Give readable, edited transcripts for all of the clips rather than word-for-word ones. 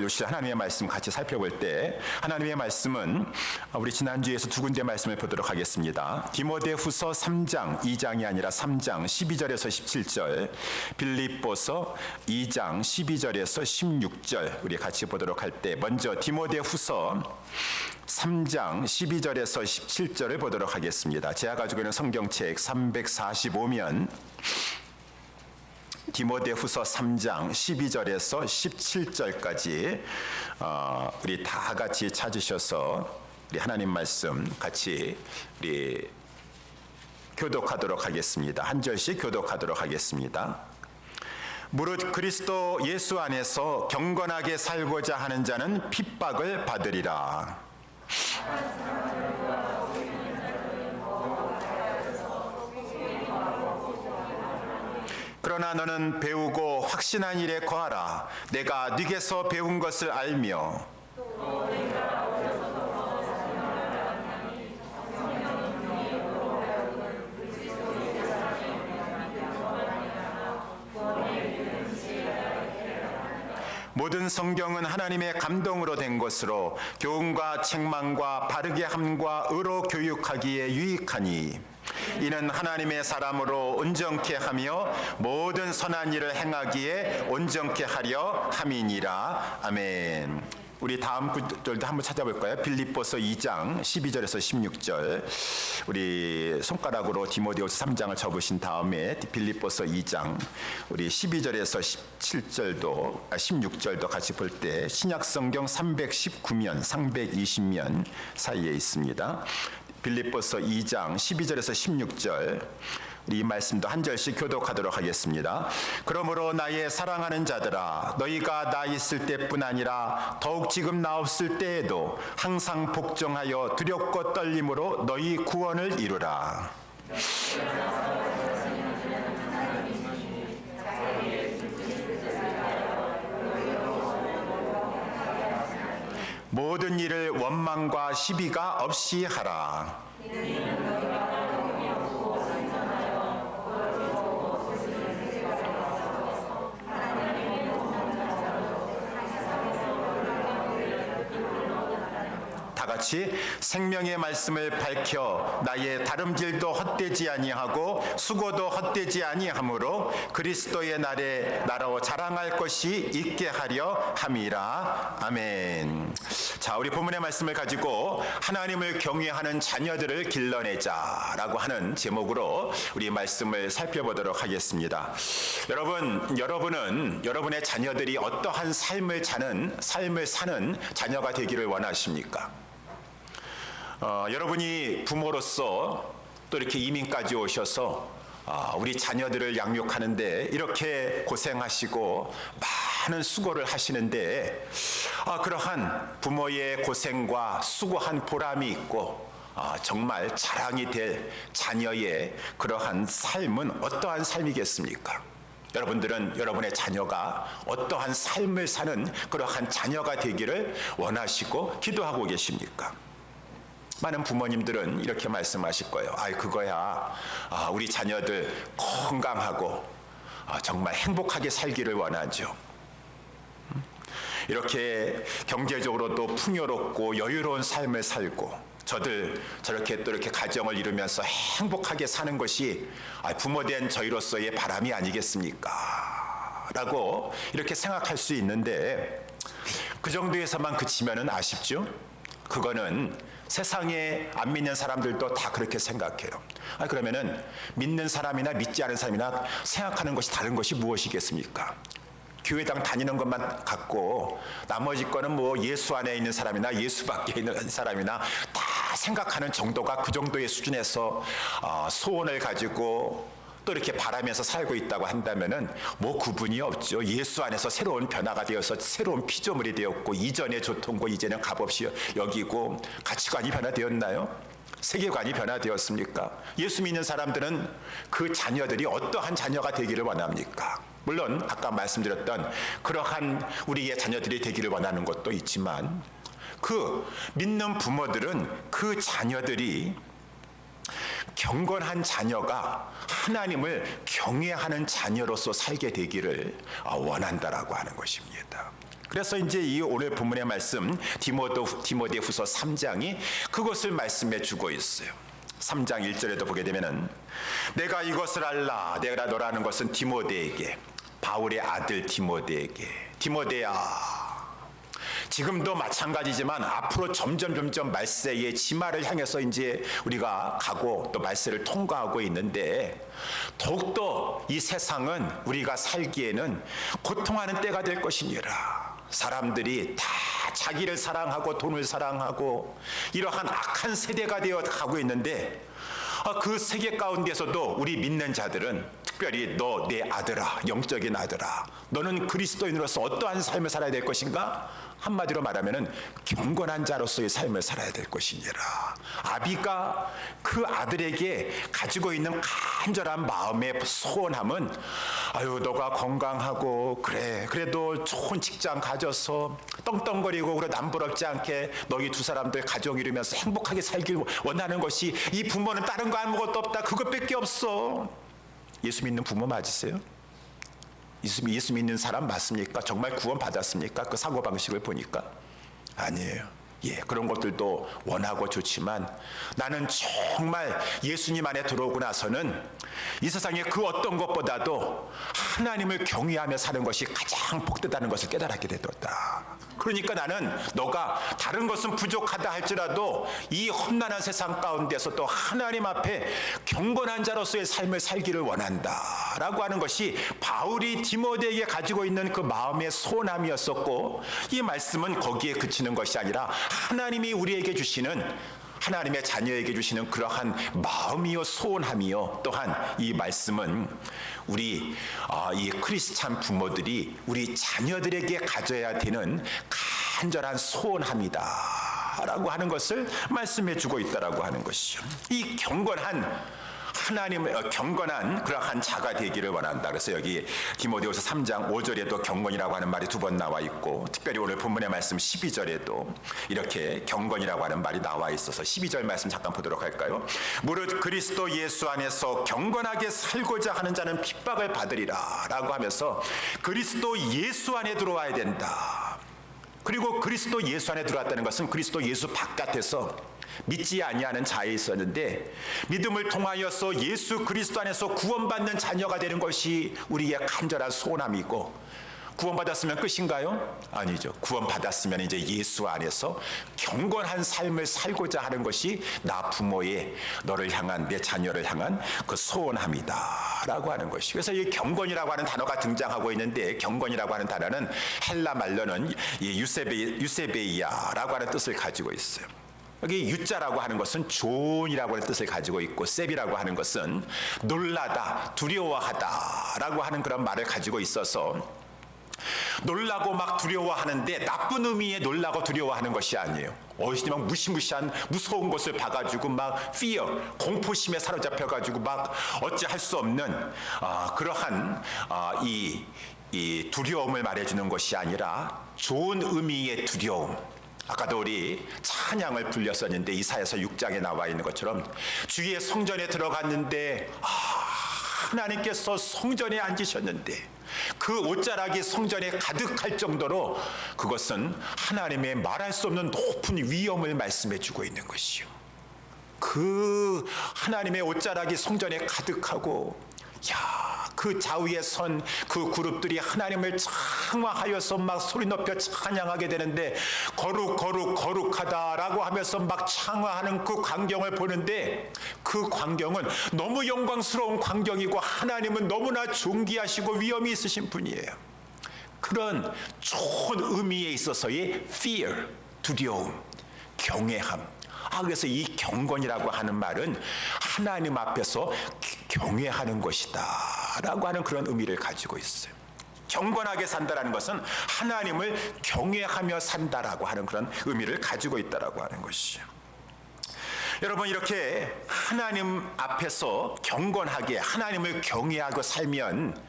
주신 하나님의 말씀 같이 살펴볼 때 하나님의 말씀은 우리 지난주에서 두 군데 말씀을 보도록 하겠습니다. 디모데후서 3장 2장이 아니라 3장 12절에서 17절, 빌립보서 2장 12절에서 16절 우리 같이 보도록 할 때 먼저 디모데후서 3장 12절에서 17절을 보도록 하겠습니다. 제가 가지고 있는 성경책 345면 디모데후서 3장 12절에서 17절까지 우리 다 같이 찾으셔서 우리 하나님 말씀 같이 우리 교독하도록 하겠습니다. 한 절씩 교독하도록 하겠습니다. 무릇 그리스도 예수 안에서 경건하게 살고자 하는 자는 핍박을 받으리라. 그러나 너는 배우고 확신한 일에 거하라. 내가 네게서 배운 것을 알며 모든 성경은 하나님의 감동으로 된 것으로 교훈과 책망과 바르게 함과 의로 교육하기에 유익하니 이는 하나님의 사람으로 온전케 하며 모든 선한 일을 행하기에 온전케 하려 함이니라. 아멘. 우리 다음 구절도 한번 찾아볼까요? 빌립보서 2장 12절에서 16절 우리 손가락으로 디모데후서 3장을 접으신 다음에 빌립보서 2장 우리 12절에서 17절도 16절도 같이 볼 때 신약성경 319면 320면 사이에 있습니다. 빌립보서 2장 12절에서 16절 이 말씀도 한 절씩 교독하도록 하겠습니다. 그러므로 나의 사랑하는 자들아 너희가 나 있을 때뿐 아니라 더욱 지금 나 없을 때에도 항상 복종하여 두렵고 떨림으로 너희 구원을 이루라. 모든 일을 원망과 시비가 없이 하라. 같이 생명의 말씀을 밝혀 나의 다름질도 헛되지 아니하고 수고도 헛되지 아니하므로 그리스도의 날에 나로 자랑할 것이 있게 하려 함이라. 아멘. 자, 우리 본문의 말씀을 가지고 하나님을 경외하는 자녀들을 길러내자라고 하는 제목으로 우리 말씀을 살펴보도록 하겠습니다. 여러분은 여러분의 자녀들이 어떠한 삶을 사는 자녀가 되기를 원하십니까? 여러분이 부모로서 또 이렇게 이민까지 오셔서 우리 자녀들을 양육하는데 이렇게 고생하시고 많은 수고를 하시는데 그러한 부모의 고생과 수고한 보람이 있고 정말 자랑이 될 자녀의 그러한 삶은 어떠한 삶이겠습니까? 여러분들은 여러분의 자녀가 어떠한 삶을 사는 그러한 자녀가 되기를 원하시고 기도하고 계십니까? 많은 부모님들은 이렇게 말씀하실 거예요. 그거야. 우리 자녀들 건강하고 정말 행복하게 살기를 원하죠. 이렇게 경제적으로도 풍요롭고 여유로운 삶을 살고 저들 저렇게 또 이렇게 가정을 이루면서 행복하게 사는 것이 부모된 저희로서의 바람이 아니겠습니까? 라고 이렇게 생각할 수 있는데 그 정도에서만 그치면은 아쉽죠? 그거는 세상에 안 믿는 사람들도 다 그렇게 생각해요. 그러면은 믿는 사람이나 믿지 않은 사람이나 생각하는 것이 다른 것이 무엇이겠습니까? 교회당 다니는 것만 갖고 나머지 거는 뭐 예수 안에 있는 사람이나 예수 밖에 있는 사람이나 다 생각하는 정도가 그 정도의 수준에서 소원을 가지고 또 이렇게 바라면서 살고 있다고 한다면은 뭐 구분이 없죠. 예수 안에서 새로운 변화가 되어서 새로운 피조물이 되었고 이전의 조통고 이제는 값없이 여기고 가치관이 변화되었나요? 세계관이 변화되었습니까? 예수 믿는 사람들은 그 자녀들이 어떠한 자녀가 되기를 원합니까? 물론 아까 말씀드렸던 그러한 우리의 자녀들이 되기를 원하는 것도 있지만 그 믿는 부모들은 그 자녀들이 경건한 자녀가 하나님을 경외하는 자녀로서 살게 되기를 원한다라고 하는 것입니다. 그래서 이제 이 오늘 본문의 말씀 디모데후서 3장이 그것을 말씀해 주고 있어요. 3장 1절에도 보게 되면은 내가 이것을 알라. 내가 너라는 것은 디모데에게, 바울의 아들 디모데에게, 디모데야, 지금도 마찬가지지만 앞으로 점점 말세의 지마를 향해서 이제 우리가 가고 또 말세를 통과하고 있는데, 더욱더 이 세상은 우리가 살기에는 고통하는 때가 될 것이니라. 사람들이 다 자기를 사랑하고 돈을 사랑하고 이러한 악한 세대가 되어 가고 있는데, 그 세계 가운데서도 우리 믿는 자들은 특별히 너 내 아들아, 영적인 아들아, 너는 그리스도인으로서 어떠한 삶을 살아야 될 것인가? 한마디로 말하면은 경건한 자로서의 삶을 살아야 될 것이니라. 아비가 그 아들에게 가지고 있는 간절한 마음의 소원함은, 아유 너가 건강하고 그래 그래도 좋은 직장 가져서 떵떵거리고 그래 남부럽지 않게 너희 두 사람들 가정 이루면서 행복하게 살길 원하는 것이, 이 부모는 다른 거 아무것도 없다, 그것밖에 없어. 예수 믿는 부모 맞으세요? 예수 믿는 사람 맞습니까? 정말 구원 받았습니까? 그 사고방식을 보니까 아니에요. 그런 것들도 원하고 좋지만, 나는 정말 예수님 안에 들어오고 나서는 이 세상에 그 어떤 것보다도 하나님을 경외하며 사는 것이 가장 복되다는 것을 깨달았게 되었다. 그러니까 나는 너가 다른 것은 부족하다 할지라도 이 험난한 세상 가운데서 또 하나님 앞에 경건한 자로서의 삶을 살기를 원한다라고 하는 것이 바울이 디모데에게 가지고 있는 그 마음의 소원함이었었고, 이 말씀은 거기에 그치는 것이 아니라 하나님이 우리에게 주시는, 하나님의 자녀에게 주시는 그러한 마음이요 소원함이요, 또한 이 말씀은 우리 이 크리스찬 부모들이 우리 자녀들에게 가져야 되는 간절한 소원함이다 라고 하는 것을 말씀해 주고 있다라고 하는 것이죠. 이 경건한 하나님의 경건한 그러한 자가 되기를 원한다. 그래서 여기 디모데후서 3장 5절에도 경건이라고 하는 말이 두 번 나와 있고, 특별히 오늘 본문의 말씀 12절에도 이렇게 경건이라고 하는 말이 나와 있어서 12절 말씀 잠깐 보도록 할까요? 무릇 그리스도 예수 안에서 경건하게 살고자 하는 자는 핍박을 받으리라 라고 하면서 그리스도 예수 안에 들어와야 된다. 그리고 그리스도 예수 안에 들어왔다는 것은 그리스도 예수 바깥에서 믿지 아니하는 자에 있었는데, 믿음을 통하여서 예수 그리스도 안에서 구원받는 자녀가 되는 것이 우리의 간절한 소원함이고, 구원받았으면 끝인가요? 아니죠. 구원받았으면 이제 예수 안에서 경건한 삶을 살고자 하는 것이 나 부모의, 너를 향한, 내 자녀를 향한 그 소원함이다 라고 하는 것이. 그래서 이 경건이라고 하는 단어가 등장하고 있는데, 경건이라고 하는 단어는 헬라 말로는 이 유세베이아라고 하는 뜻을 가지고 있어요. 여기 유자라고 하는 것은 존이라고 하는 뜻을 가지고 있고, 세비라고 하는 것은 놀라다, 두려워하다라고 하는 그런 말을 가지고 있어서, 놀라고 막 두려워하는데 나쁜 의미의 놀라고 두려워하는 것이 아니에요. 어디서 막 무시무시한 무서운 것을 봐가지고 막 fear, 공포심에 사로잡혀가지고 막 어찌할 수 없는 그러한 이 두려움을 말해주는 것이 아니라 좋은 의미의 두려움. 아까도 우리 찬양을 불렸었는데 이사야서 6장에 나와 있는 것처럼 주의 성전에 들어갔는데 하나님께서 성전에 앉으셨는데 그 옷자락이 성전에 가득할 정도로 그것은 하나님의 말할 수 없는 높은 위엄을 말씀해 주고 있는 것이요. 그 하나님의 옷자락이 성전에 가득하고, 그 좌우에 선 그 그룹들이 하나님을 창화하여서 막 소리 높여 찬양하게 되는데, 거룩 거룩 거룩하다라고 하면서 막 창화하는 그 광경을 보는데, 그 광경은 너무 영광스러운 광경이고 하나님은 너무나 존귀하시고 위엄이 있으신 분이에요. 그런 좋은 의미에 있어서의 fear, 두려움, 경외함. 그래서 이 경건이라고 하는 말은 하나님 앞에서 경외하는 것이다 라고 하는 그런 의미를 가지고 있어요. 경건하게 산다라는 것은 하나님을 경외하며 산다라고 하는 그런 의미를 가지고 있다라고 하는 것이죠. 여러분, 이렇게 하나님 앞에서 경건하게 하나님을 경외하고 살면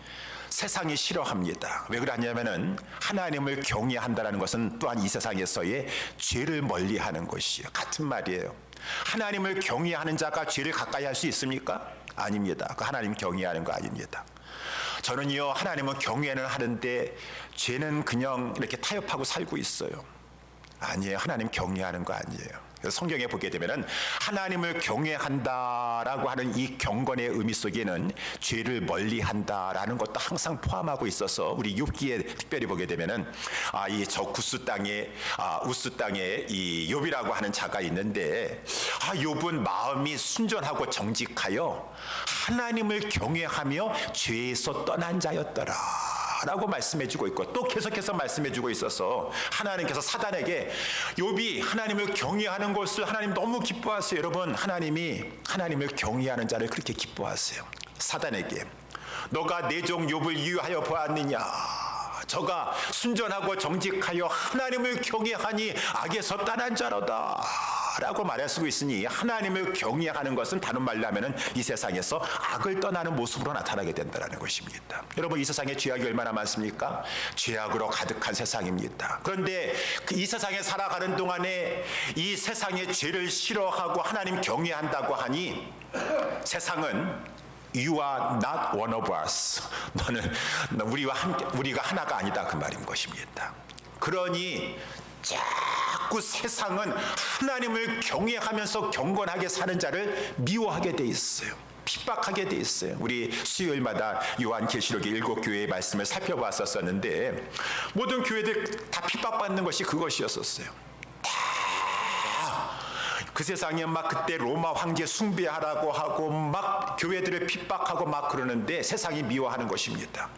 세상이 싫어합니다. 왜 그러냐면은 하나님을 경외한다는 것은 또한 이 세상에서의 죄를 멀리하는 것이에요. 같은 말이에요. 하나님을 경외하는 자가 죄를 가까이 할 수 있습니까? 아닙니다. 그 하나님 경외하는 거 아닙니다. 저는요 하나님은 경외는 하는데 죄는 그냥 이렇게 타협하고 살고 있어요. 아니에요. 하나님 경외하는 거 아니에요. 그래서 성경에 보게 되면은 하나님을 경외한다라고 하는 이 경건의 의미 속에는 죄를 멀리한다라는 것도 항상 포함하고 있어서 우리 욥기에 특별히 보게 되면은 이 저 구스 땅에 우스 땅에 이 욥이라고 하는 자가 있는데 욥은 마음이 순전하고 정직하여 하나님을 경외하며 죄에서 떠난 자였더라 라고 말씀해주고 있고, 또 계속해서 말씀해주고 있어서 하나님께서 사단에게 욥이 하나님을 경외하는 것을 하나님 너무 기뻐하세요. 여러분, 하나님이 하나님을 경외하는 자를 그렇게 기뻐하세요. 사단에게 너가 내 종 욥을 유하여 보았느냐, 저가 순전하고 정직하여 하나님을 경외하니 악에서 떠난 자로다 라고 말할 수 있으니, 하나님을 경외하는 것은 다른 말로 하면 이 세상에서 악을 떠나는 모습으로 나타나게 된다는 것입니다. 여러분, 이 세상에 죄악이 얼마나 많습니까? 죄악으로 가득한 세상입니다. 그런데 이 세상에 살아가는 동안에 이 세상의 죄를 싫어하고 하나님 경외한다고 하니 세상은 You are not one of us. 너는 우리가 하나가 아니다, 그 말인 것입니다. 그러니 자꾸 세상은 하나님을 경외하면서 경건하게 사는 자를 미워하게 돼 있어요. 핍박하게 돼 있어요. 우리 수요일마다 요한계시록의 7교회의 말씀을 살펴봤었는데 모든 교회들 다 핍박받는 것이 그것이었었어요. 그 세상에 막 그때 로마 황제 숭배하라고 하고 막 교회들을 핍박하고 막 그러는데 세상이 미워하는 것입니다.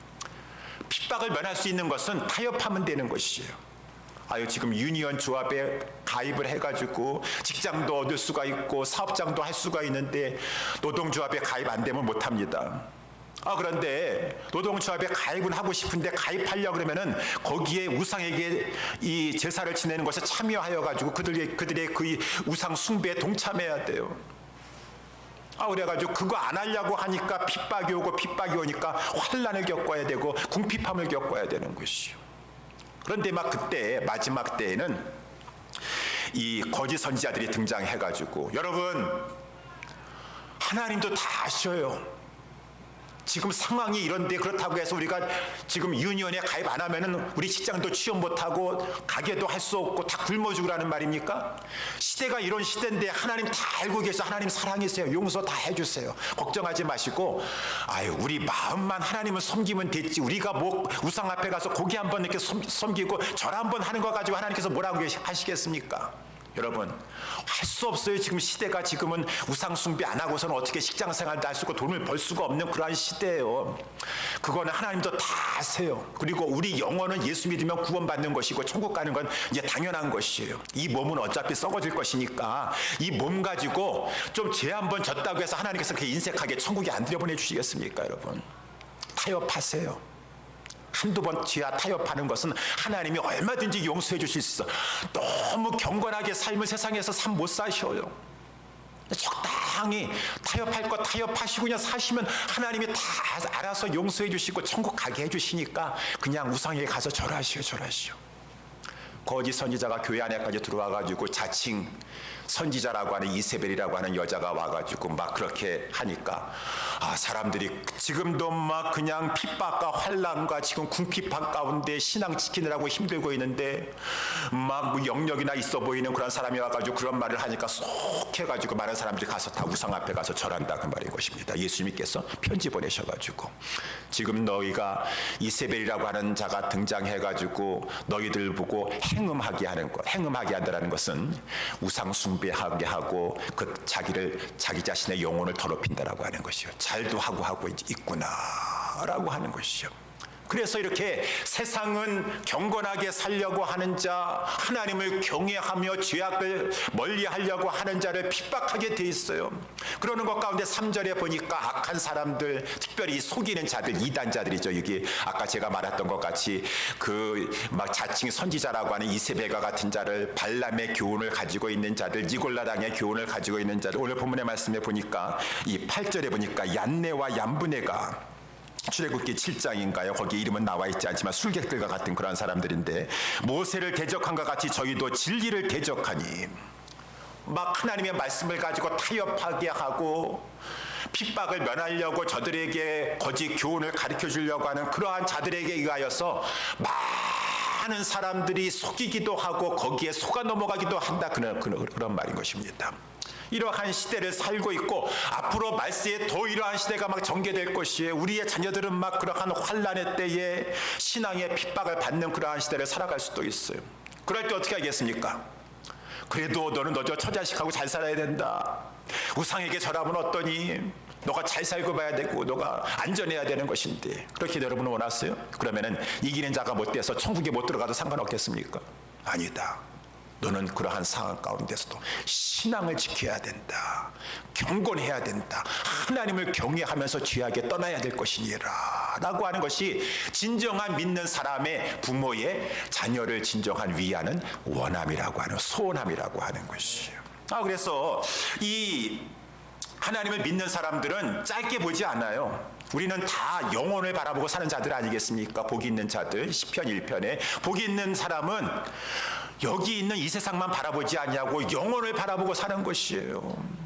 핍박을 면할 수 있는 것은 타협하면 되는 것이에요. 지금 유니언 조합에 가입을 해가지고 직장도 얻을 수가 있고 사업장도 할 수가 있는데 노동조합에 가입 안 되면 못합니다. 그런데 노동조합에 가입은 하고 싶은데 가입하려고 그러면은 거기에 우상에게 이 제사를 지내는 것에 참여하여 가지고 그들의 그 우상 숭배에 동참해야 돼요. 그래가지고 그거 안 하려고 하니까 핍박이 오고 핍박이 오니까 환난을 겪어야 되고 궁핍함을 겪어야 되는 것이요. 그런데 막 그때 마지막 때에는 이 거짓 선지자들이 등장해가지고, 여러분, 하나님도 다 아셔요. 지금 상황이 이런데 그렇다고 해서 우리가 지금 유니언에 가입 안 하면은 우리 직장도 취업 못하고 가게도 할 수 없고 다 굶어 죽으라는 말입니까? 시대가 이런 시대인데 하나님 다 알고 계셔. 하나님 사랑이세요. 용서 다 해주세요. 걱정하지 마시고 우리 마음만 하나님을 섬기면 됐지, 우리가 뭐 우상 앞에 가서 고기 한번 이렇게 섬기고 절 한번 하는 거 가지고 하나님께서 뭐라고 하시겠습니까? 여러분, 할 수 없어요. 지금 시대가 지금은 우상 숭배 안 하고서는 어떻게 직장 생활도 할 수 있고 돈을 벌 수가 없는 그러한 시대예요. 그거는 하나님도 다 아세요. 그리고 우리 영혼은 예수 믿으면 구원받는 것이고 천국 가는 건 이제 당연한 것이에요. 이 몸은 어차피 썩어질 것이니까 이 몸 가지고 좀 죄 한번 졌다고 해서 하나님께서 그렇게 인색하게 천국에 안 들여보내 주시겠습니까? 여러분, 타협하세요. 한두 번 죄와 타협하는 것은 하나님이 얼마든지 용서해 주실 수 있어. 너무 경건하게 삶을 세상에서 삶 못 사셔요. 적당히 타협할 거 타협하시고 그냥 사시면 하나님이 다 알아서 용서해 주시고 천국 가게 해 주시니까 그냥 우상에 가서 절하시오. 거짓 선지자가 교회 안에까지 들어와가지고 자칭 선지자라고 하는 이세벨이라고 하는 여자가 와가지고 막 그렇게 하니까 사람들이 지금도 막 그냥 핍박과 환난과 지금 궁핍한 가운데 신앙 지키느라고 힘들고 있는데 막 영역이나 있어 보이는 그런 사람이 와가지고 그런 말을 하니까 쏙 해가지고 많은 사람들이 가서 다 우상 앞에 가서 절한다, 그 말인 것입니다. 예수님께서 편지 보내셔가지고 지금 너희가 이세벨이라고 하는 자가 등장해가지고 너희들 보고 행음하게 하는 것, 행음하게 한다는 것은 우상 숭배하게 하고 자기 자신의 영혼을 더럽힌다라고 하는 것이요. 잘도 하고 있구나라고 하는 것이요. 그래서 이렇게 세상은 경건하게 살려고 하는 자, 하나님을 경외하며 죄악을 멀리하려고 하는 자를 핍박하게 돼 있어요. 그러는 것 가운데 3절에 보니까 악한 사람들, 특별히 속이는 자들, 이단자들이죠. 여기 아까 제가 말했던 것 같이 그 막 자칭 선지자라고 하는 이세벨과 같은 자를, 발람의 교훈을 가지고 있는 자들, 니골라당의 교훈을 가지고 있는 자들, 오늘 본문의 말씀에 보니까 이 8절에 보니까 얀네와 얀브네가 출애굽기 7장인가요? 거기 이름은 나와 있지 않지만 술객들과 같은 그러한 사람들인데, 모세를 대적한 것 같이 저희도 진리를 대적하니, 막 하나님의 말씀을 가지고 타협하게 하고 핍박을 면하려고 저들에게 거짓 교훈을 가르쳐 주려고 하는 그러한 자들에게 의하여서 많은 사람들이 속이기도 하고 거기에 속아 넘어가기도 한다, 그런 말인 것입니다. 이러한 시대를 살고 있고 앞으로 말세에 더 이러한 시대가 막 전개될 것이에요. 우리의 자녀들은 막 그러한 환란의 때에 신앙의 핍박을 받는 그러한 시대를 살아갈 수도 있어요. 그럴 때 어떻게 하겠습니까? 그래도 너는 너저 처자식하고 잘 살아야 된다. 우상에게 절하면 어떠니? 너가 잘 살고 봐야 되고 너가 안전해야 되는 것인데, 그렇게 여러분은 원하세요? 그러면은 이기는 자가 못 돼서 천국에 못 들어가도 상관없겠습니까? 아니다. 너는 그러한 상황 가운데서도 신앙을 지켜야 된다. 경건해야 된다. 하나님을 경외하면서 죄악에 떠나야 될 것이니라 라고 하는 것이 진정한 믿는 사람의 부모의 자녀를 진정한 위하는 원함이라고 하는, 소원함이라고 하는 것이에요. 그래서 이 하나님을 믿는 사람들은 짧게 보지 않아요. 우리는 다 영혼을 바라보고 사는 자들 아니겠습니까? 복이 있는 자들, 시편 1편에 복이 있는 사람은 여기 있는 이 세상만 바라보지 않냐고 영혼을 바라보고 사는 것이에요.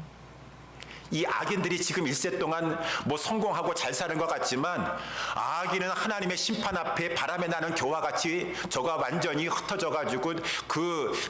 이 악인들이 지금 일세 동안 뭐 성공하고 잘 사는 것 같지만 악인은 하나님의 심판 앞에 바람에 나는 겨와 같이 저가 완전히 흩어져 가지고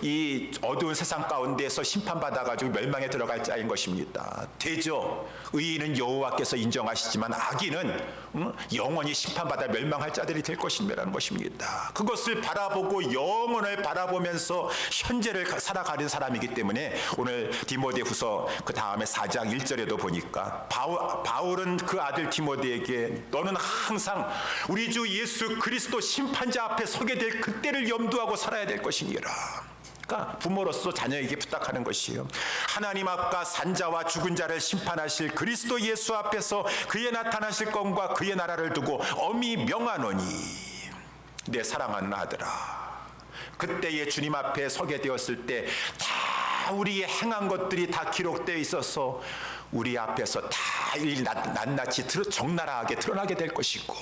이 어두운 세상 가운데서 심판받아 가지고 멸망에 들어갈 자인 것입니다. 되죠. 의인은 여호와께서 인정하시지만 악인은 영원히 심판받아 멸망할 자들이 될 것이라는 것입니다. 그것을 바라보고 영혼을 바라보면서 현재를 살아가는 사람이기 때문에 오늘 디모데후서 그 다음에 4장 1절에도 보니까 바울은 그 아들 디모데에게 너는 항상 우리 주 예수 그리스도 심판자 앞에 서게 될 그때를 염두하고 살아야 될 것이니라. 그러니까 부모로서 자녀에게 부탁하는 것이에요. 하나님 앞과 산자와 죽은 자를 심판하실 그리스도 예수 앞에서 그의 나타나실 것과 그의 나라를 두고 엄히 명하노니 내 사랑하는 아들아, 그때에 주님 앞에 서게 되었을 때 다 우리의 행한 것들이 다 기록되어 있어서 우리 앞에서 다 낱낱이 적나라하게 드러나게 될 것이고,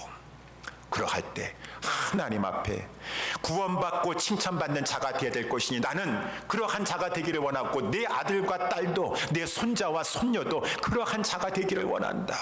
그러할 때 하나님 앞에 구원받고 칭찬받는 자가 되어야 될 것이니 나는 그러한 자가 되기를 원하고 내 아들과 딸도 내 손자와 손녀도 그러한 자가 되기를 원한다.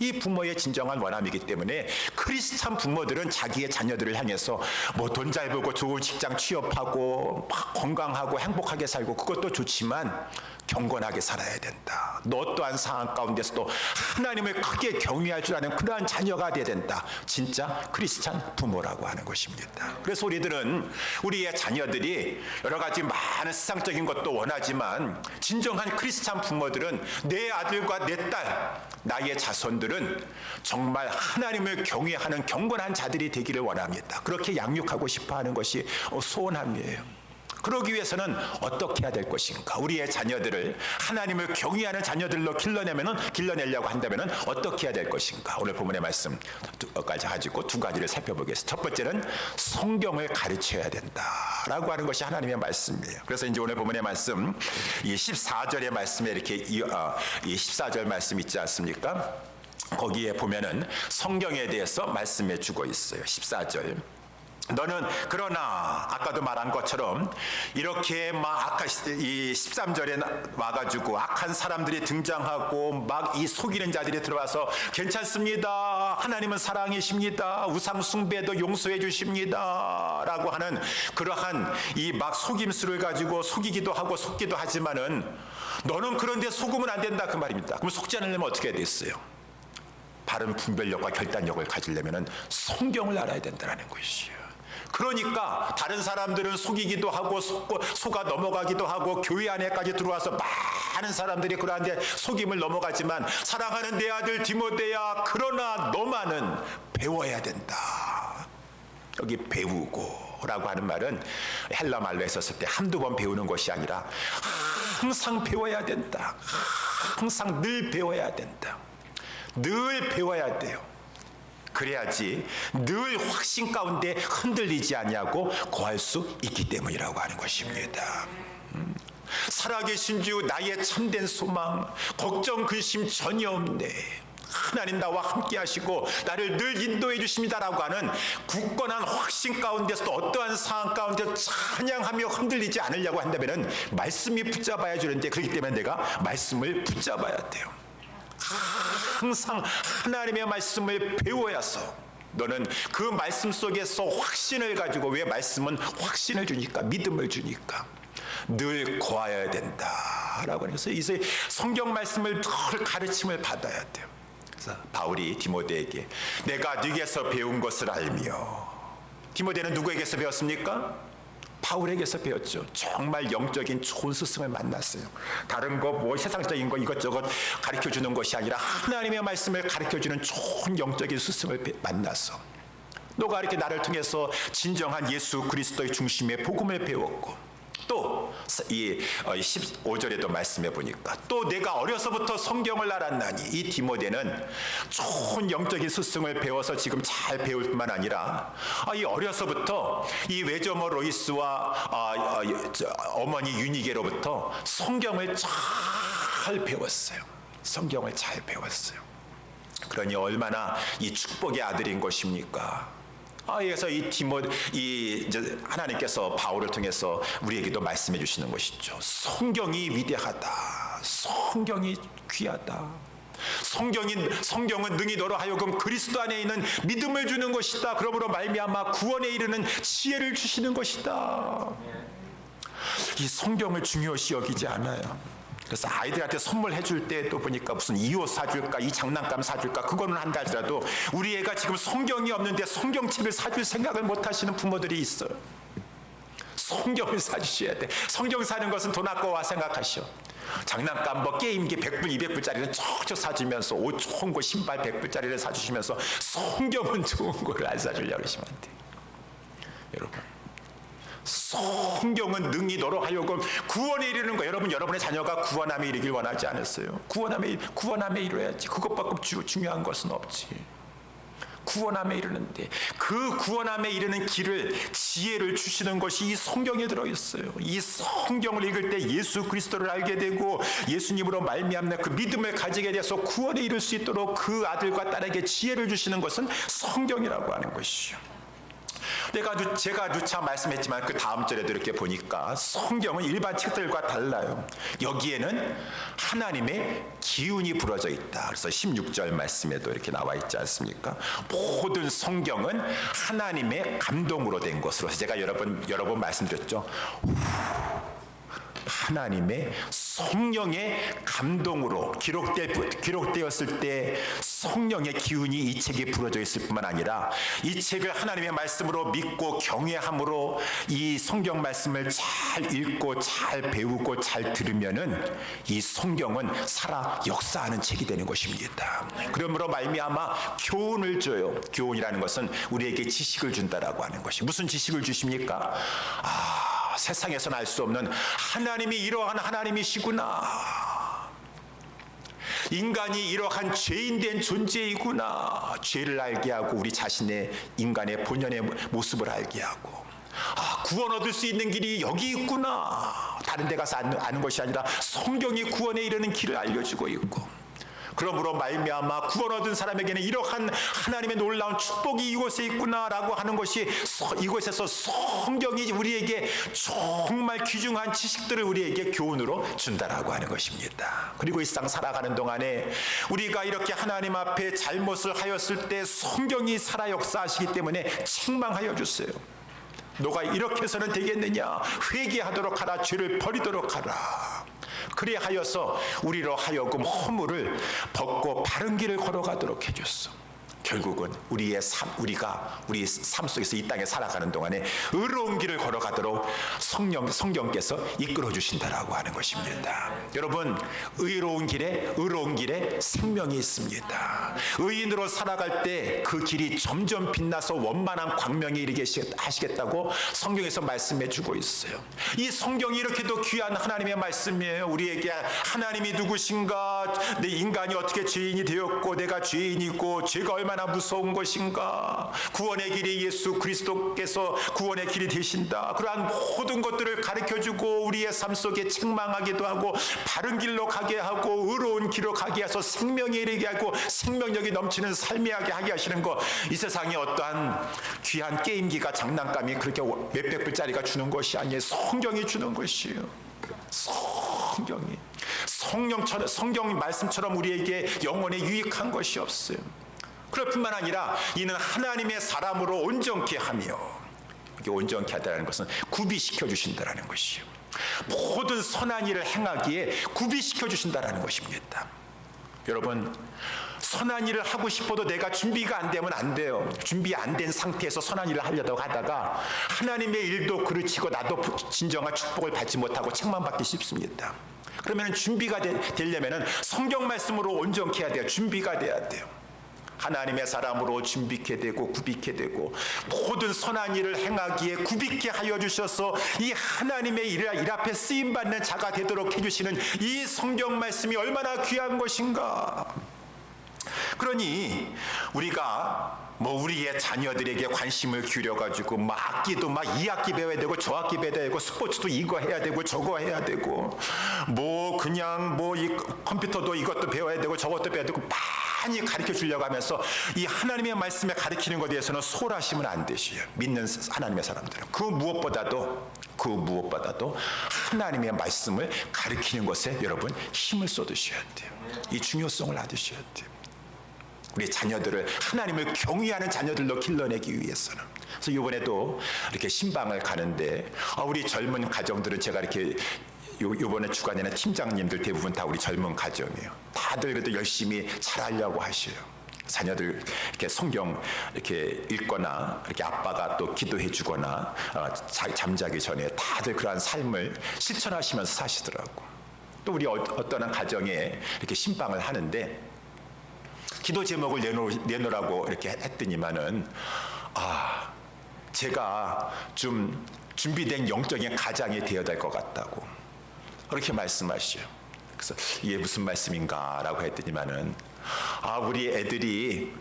이 부모의 진정한 원함이기 때문에 크리스찬 부모들은 자기의 자녀들을 향해서 뭐 돈 잘 벌고 좋은 직장 취업하고 막 건강하고 행복하게 살고 그것도 좋지만 경건하게 살아야 된다. 너 어떠한 상황 가운데서도 하나님을 크게 경외할 줄 아는 그러한 자녀가 되어야 된다. 진짜 크리스찬 부모라고 하는 것입니다. 그래서 우리들은 우리의 자녀들이 여러 가지 많은 세상적인 것도 원하지만 진정한 크리스찬 부모들은 내 아들과 내 딸, 나의 자손들은 정말 하나님을 경외하는 경건한 자들이 되기를 원합니다. 그렇게 양육하고 싶어 하는 것이 소원함이에요. 그러기 위해서는 어떻게 해야 될 것인가? 우리의 자녀들을 하나님을 경외하는 자녀들로 길러내려고 한다면 어떻게 해야 될 것인가? 오늘 본문의 말씀까지 가지고 두 가지를 살펴보겠습니다. 첫 번째는 성경을 가르쳐야 된다라고 하는 것이 하나님의 말씀이에요. 그래서 이제 오늘 본문의 말씀, 이 14절의 말씀에 이렇게 이 14절 말씀 있지 않습니까? 거기에 보면은 성경에 대해서 말씀해 주고 있어요. 14절. 너는 그러나 아까도 말한 것처럼 이렇게 막 이 13절에 와가지고 악한 사람들이 등장하고 막 이 속이는 자들이 들어와서 괜찮습니다, 하나님은 사랑이십니다, 우상 숭배도 용서해 주십니다 라고 하는 그러한 이 막 속임수를 가지고 속이기도 하고 속기도 하지만은 너는 그런데 속으면 안 된다 그 말입니다. 그럼 속지 않으려면 어떻게 해야 됐어요? 바른 분별력과 결단력을 가지려면 성경을 알아야 된다는 것이에요. 그러니까 다른 사람들은 속이기도 하고 속아 넘어가기도 하고 교회 안에까지 들어와서 많은 사람들이 그러한데 속임을 넘어가지만 사랑하는 내 아들 디모데야, 그러나 너만은 배워야 된다. 여기 배우고 라고 하는 말은 헬라 말로 했었을 때 한두 번 배우는 것이 아니라 항상 배워야 된다. 항상 늘 배워야 된다. 늘 배워야 돼요. 그래야지 늘 확신 가운데 흔들리지 아니하고 거할 수 있기 때문이라고 하는 것입니다. 살아계신 주 나의 참된 소망, 걱정 근심 전혀 없네. 하나님 나와 함께 하시고 나를 늘 인도해 주십니다라고 하는 굳건한 확신 가운데서도 어떠한 상황 가운데 찬양하며 흔들리지 않으려고 한다면 말씀이 붙잡아야 주는데, 그렇기 때문에 내가 말씀을 붙잡아야 돼요. 항상 하나님의 말씀을 배워야서 너는 그 말씀 속에서 확신을 가지고, 왜 말씀은 확신을 주니까, 믿음을 주니까 늘 거하여야 된다라고 해서 이제 성경 말씀을 늘 가르침을 받아야 돼요. 그래서 바울이 디모데에게 내가 네게서 배운 것을 알며, 디모데는 누구에게서 배웠습니까? 바울에게서 배웠죠. 정말 영적인 좋은 스승을 만났어요. 다른 거 뭐 세상적인 거 이것저것 가르쳐주는 것이 아니라 하나님의 말씀을 가르쳐주는 좋은 영적인 스승을 만나서 너가 이렇게 나를 통해서 진정한 예수 그리스도의 중심의 복음을 배웠고, 또 이 15절에도 말씀해 보니까 또 내가 어려서부터 성경을 알았나니, 이 디모데는 좋은 영적인 스승을 배워서 지금 잘 배울 뿐만 아니라 이 어려서부터 이 외조모 로이스와 어머니 유니게로부터 성경을 잘 배웠어요. 성경을 잘 배웠어요. 그러니 얼마나 이 축복의 아들인 것입니까? 그래서 이제 하나님께서 바울을 통해서 우리에게도 말씀해 주시는 것이죠. 성경이 위대하다. 성경이 귀하다. 성경은 능히 너로 하여금 그리스도 안에 있는 믿음을 주는 것이다. 그러므로 말미암아 구원에 이르는 지혜를 주시는 것이다. 이 성경을 중요시 여기지 않아요. 그래서 아이들한테 선물해 줄 때도 보니까 무슨 이 옷 사줄까, 이 장난감 사줄까, 그거는 한다 하더라도 우리 애가 지금 성경이 없는데 성경책을 사줄 생각을 못 하시는 부모들이 있어요. 성경을 사주셔야 돼. 성경 사는 것은 돈 아까워 생각하셔. 장난감 뭐 게임기 100불 200불짜리는 척척 사주면서 옷 좋은 거 신발 100불짜리를 사주시면서 성경은 좋은 거를 안 사주려고 그러시면 안 돼요. 여러분, 성경은 능히 너로 하여금 구원에 이르는 거. 여러분, 여러분의 자녀가 구원함에 이르길 원하지 않았어요? 구원함에 이르야지. 그것밖에 중요한 것은 없지. 구원함에 이르는데 그 구원함에 이르는 길을, 지혜를 주시는 것이 이 성경에 들어있어요. 이 성경을 읽을 때 예수 그리스도를 알게 되고 예수님으로 말미암는 그 믿음을 가지게 돼서 구원에 이를 수 있도록 그 아들과 딸에게 지혜를 주시는 것은 성경이라고 하는 것이요. 제가 누차 말씀했지만 그 다음 절에도 이렇게 보니까 성경은 일반 책들과 달라요. 여기에는 하나님의 기운이 불어져 있다. 그래서 16절 말씀에도 이렇게 나와 있지 않습니까? 모든 성경은 하나님의 감동으로 된 것으로. 제가 여러 번 말씀드렸죠. 하나님의 성령의 감동으로 기록되었을 때 성령의 기운이 이 책에 불어져 있을 뿐만 아니라 이 책을 하나님의 말씀으로 믿고 경외함으로 이 성경 말씀을 잘 읽고 잘 배우고 잘 들으면은 이 성경은 살아 역사하는 책이 되는 것입니다. 그러므로 말미암아 교훈을 줘요. 교훈이라는 것은 우리에게 지식을 준다라고 하는 것이. 무슨 지식을 주십니까? 세상에서는 알 수 없는 하나님이 이러한 하나님이시구나. 인간이 이러한 죄인된 존재이구나. 죄를 알게 하고 우리 자신의 인간의 본연의 모습을 알게 하고, 구원 얻을 수 있는 길이 여기 있구나. 다른 데 가서 아는 것이 아니라 성경이 구원에 이르는 길을 알려주고 있고, 그러므로 말미암아 구원 얻은 사람에게는 이러한 하나님의 놀라운 축복이 이곳에 있구나라고 하는 것이, 이곳에서 성경이 우리에게 정말 귀중한 지식들을 우리에게 교훈으로 준다라고 하는 것입니다. 그리고 이 세상 살아가는 동안에 우리가 이렇게 하나님 앞에 잘못을 하였을 때 성경이 살아 역사하시기 때문에 책망하여 주세요. 너가 이렇게 해서는 되겠느냐? 회개하도록 하라. 죄를 버리도록 하라. 그래 하여서 우리로 하여금 허물을 벗고 바른 길을 걸어가도록 해줬어. 결국은 우리가 우리 삶 속에서 이 땅에 살아가는 동안에 의로운 길을 걸어가도록 성경께서 이끌어 주신다라고 하는 것입니다. 여러분, 의로운 길에 생명이 있습니다. 의인으로 살아갈 때 그 길이 점점 빛나서 원만한 광명에 이르게 하시겠다고 성경에서 말씀해 주고 있어요. 이 성경이 이렇게도 귀한 하나님의 말씀이에요. 우리에게 하나님이 누구신가, 내 인간이 어떻게 죄인이 되었고 내가 죄인이고 죄가 얼마나 무서운 것인가, 구원의 길이 예수 그리스도께서 구원의 길이 되신다. 그러한 모든 것들을 가르쳐주고 우리의 삶 속에 책망하기도 하고 바른 길로 가게 하고 의로운 길로 가게 해서 생명에 이르게 하고 생명력이 넘치는 삶이하게 하게 하시는 것, 이 세상에 어떠한 귀한 게임기가 장난감이 그렇게 몇백 불짜리가 주는 것이 아니에요. 성경이 주는 것이에요. 성경 말씀처럼 우리에게 영혼에 유익한 것이 없어요. 그럴 뿐만 아니라 이는 하나님의 사람으로 온전케 하며, 이게 온전케 하다는 것은 구비시켜 주신다는 것이요, 모든 선한 일을 행하기에 구비시켜 주신다는 것입니다. 여러분, 선한 일을 하고 싶어도 내가 준비가 안 되면 안 돼요. 준비 안 된 상태에서 선한 일을 하려고 하다가 하나님의 일도 그르치고 나도 진정한 축복을 받지 못하고 책만 받기 쉽습니다. 그러면 준비가 되려면 성경 말씀으로 온전케 해야 돼요. 준비가 돼야 돼요. 하나님의 사람으로 준비케 되고 구비케 되고 모든 선한 일을 행하기에 구비케 하여 주셔서 이 하나님의 일 앞에 쓰임받는 자가 되도록 해주시는 이 성경 말씀이 얼마나 귀한 것인가. 그러니 우리가 우리의 자녀들에게 관심을 기울여가지고 악기도 이 악기 배워야 되고 저 악기 배워야 되고 스포츠도 이거 해야 되고 저거 해야 되고 그냥 이 컴퓨터도 이것도 배워야 되고 저것도 배워야 되고 많이 가르쳐 주려고 하면서 이 하나님의 말씀에 가르치는 것에 대해서는 소홀하시면 안 되시요. 믿는 하나님의 사람들은 그 무엇보다도 하나님의 말씀을 가르치는 것에 여러분 힘을 쏟으셔야 돼요. 이 중요성을 알으셔야 돼요. 우리 자녀들을 하나님을 경외하는 자녀들로 길러내기 위해서는. 그래서 이번에도 이렇게 신방을 가는데 우리 젊은 가정들은 제가 이렇게 이번에 주관에는 팀장님들 대부분 다 우리 젊은 가정이에요. 다들 그래도 열심히 잘하려고 하셔요. 자녀들 이렇게 성경 이렇게 읽거나 이렇게 아빠가 또 기도해 주거나 잠자기 전에 다들 그러한 삶을 실천하시면서 사시더라고. 또 우리 어떤 가정에 이렇게 신방을 하는데 기도 제목을 내놓으라고 이렇게 했더니만은 제가 좀 준비된 영적인 가장이 되어야 될 것 같다고 그렇게 말씀하시요. 그래서 이게 무슨 말씀인가라고 했더니만은 우리 애들이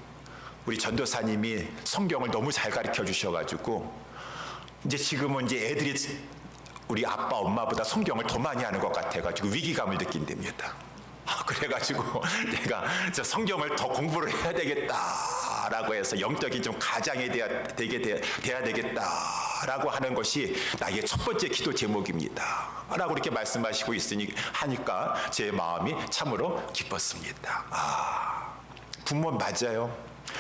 우리 전도사님이 성경을 너무 잘 가르쳐 주셔가지고 이제 지금은 이제 애들이 우리 아빠 엄마보다 성경을 더 많이 하는 것 같아가지고 위기감을 느낀답니다. 그래가지고 내가 성경을 더 공부를 해야 되겠다라고 해서 영적인 좀 가장이 돼야 되겠다라고 하는 것이 나의 첫 번째 기도 제목입니다 라고 이렇게 말씀하시고 하니까 제 마음이 참으로 기뻤습니다. 부모 맞아요.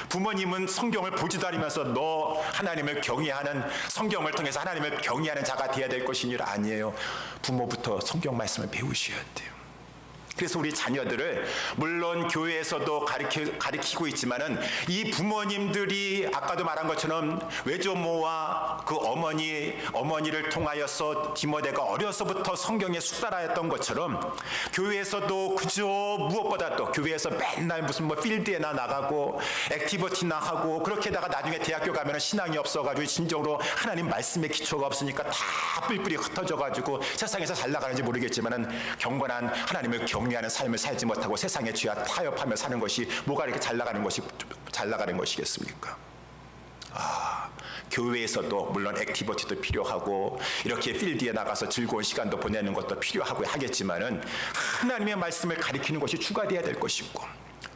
부모님은 성경을 보지도 않으면서 너 하나님을 경외하는, 성경을 통해서 하나님을 경외하는 자가 되어야 될 것이니라. 아니에요. 부모부터 성경 말씀을 배우셔야 돼요. 그래서 우리 자녀들을 물론 교회에서도 가르치고 있지만은 이 부모님들이 아까도 말한 것처럼 외조모와 그 어머니를 통하여서 디모데가 어려서부터 성경에 숙달하였던 것처럼 교회에서도 그저 무엇보다도 교회에서 맨날 무슨 필드에나 나가고 액티비티나 하고 그렇게다가 나중에 대학교 가면은 신앙이 없어가지고 진정으로 하나님 말씀의 기초가 없으니까 다 뿔뿔이 흩어져가지고 세상에서 잘 나가는지 모르겠지만은 경건한 하나님을 경외하는 삶을 살지 못하고 세상의 죄와 타협하며 사는 것이 뭐가 이렇게 잘 나가는 것이겠습니까? 교회에서도 물론 액티비티도 필요하고 이렇게 필드에 나가서 즐거운 시간도 보내는 것도 필요하고 하겠지만은 하나님의 말씀을 가리키는 것이 주가 되어야 될 것이고,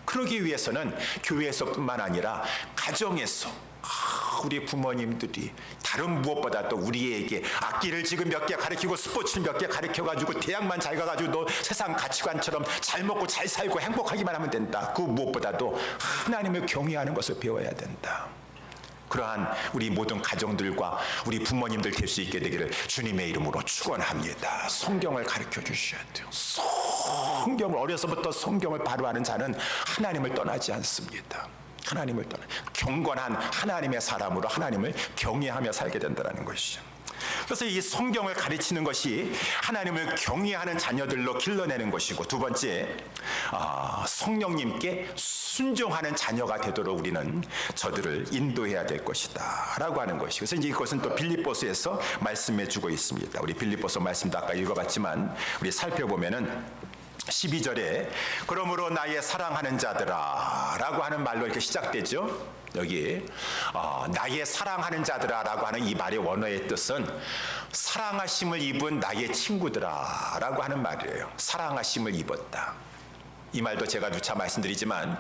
그러기 위해서는 교회에서뿐만 아니라 가정에서 우리 부모님들이 다른 무엇보다도 우리에게 악기를 지금 몇 개 가르치고 스포츠를 몇 개 가르쳐가지고 대학만 잘 가가지고 너 세상 가치관처럼 잘 먹고 잘 살고 행복하기만 하면 된다. 그 무엇보다도 하나님을 경외하는 것을 배워야 된다. 그러한 우리 모든 가정들과 우리 부모님들 될 수 있게 되기를 주님의 이름으로 축원합니다. 성경을 가르쳐 주셔야 돼요. 성경을 어려서부터 성경을 바로 아는 자는 하나님을 떠나지 않습니다. 하나님을 떠나 경건한 하나님의 사람으로 하나님을 경외하며 살게 된다는 것이죠. 그래서 이 성경을 가르치는 것이 하나님을 경외하는 자녀들로 길러내는 것이고, 두 번째 성령님께 순종하는 자녀가 되도록 우리는 저들을 인도해야 될 것이다 라고 하는 것이. 그래서 이제 이것은 또 빌립보서에서 말씀해 주고 있습니다. 우리 빌립보서 말씀도 아까 읽어봤지만 우리 살펴보면은 12절에 그러므로 나의 사랑하는 자들아 라고 하는 말로 이렇게 시작되죠. 여기 나의 사랑하는 자들아 라고 하는 이 말의 원어의 뜻은 사랑하심을 입은 나의 친구들아 라고 하는 말이에요. 사랑하심을 입었다. 이 말도 제가 누차 말씀드리지만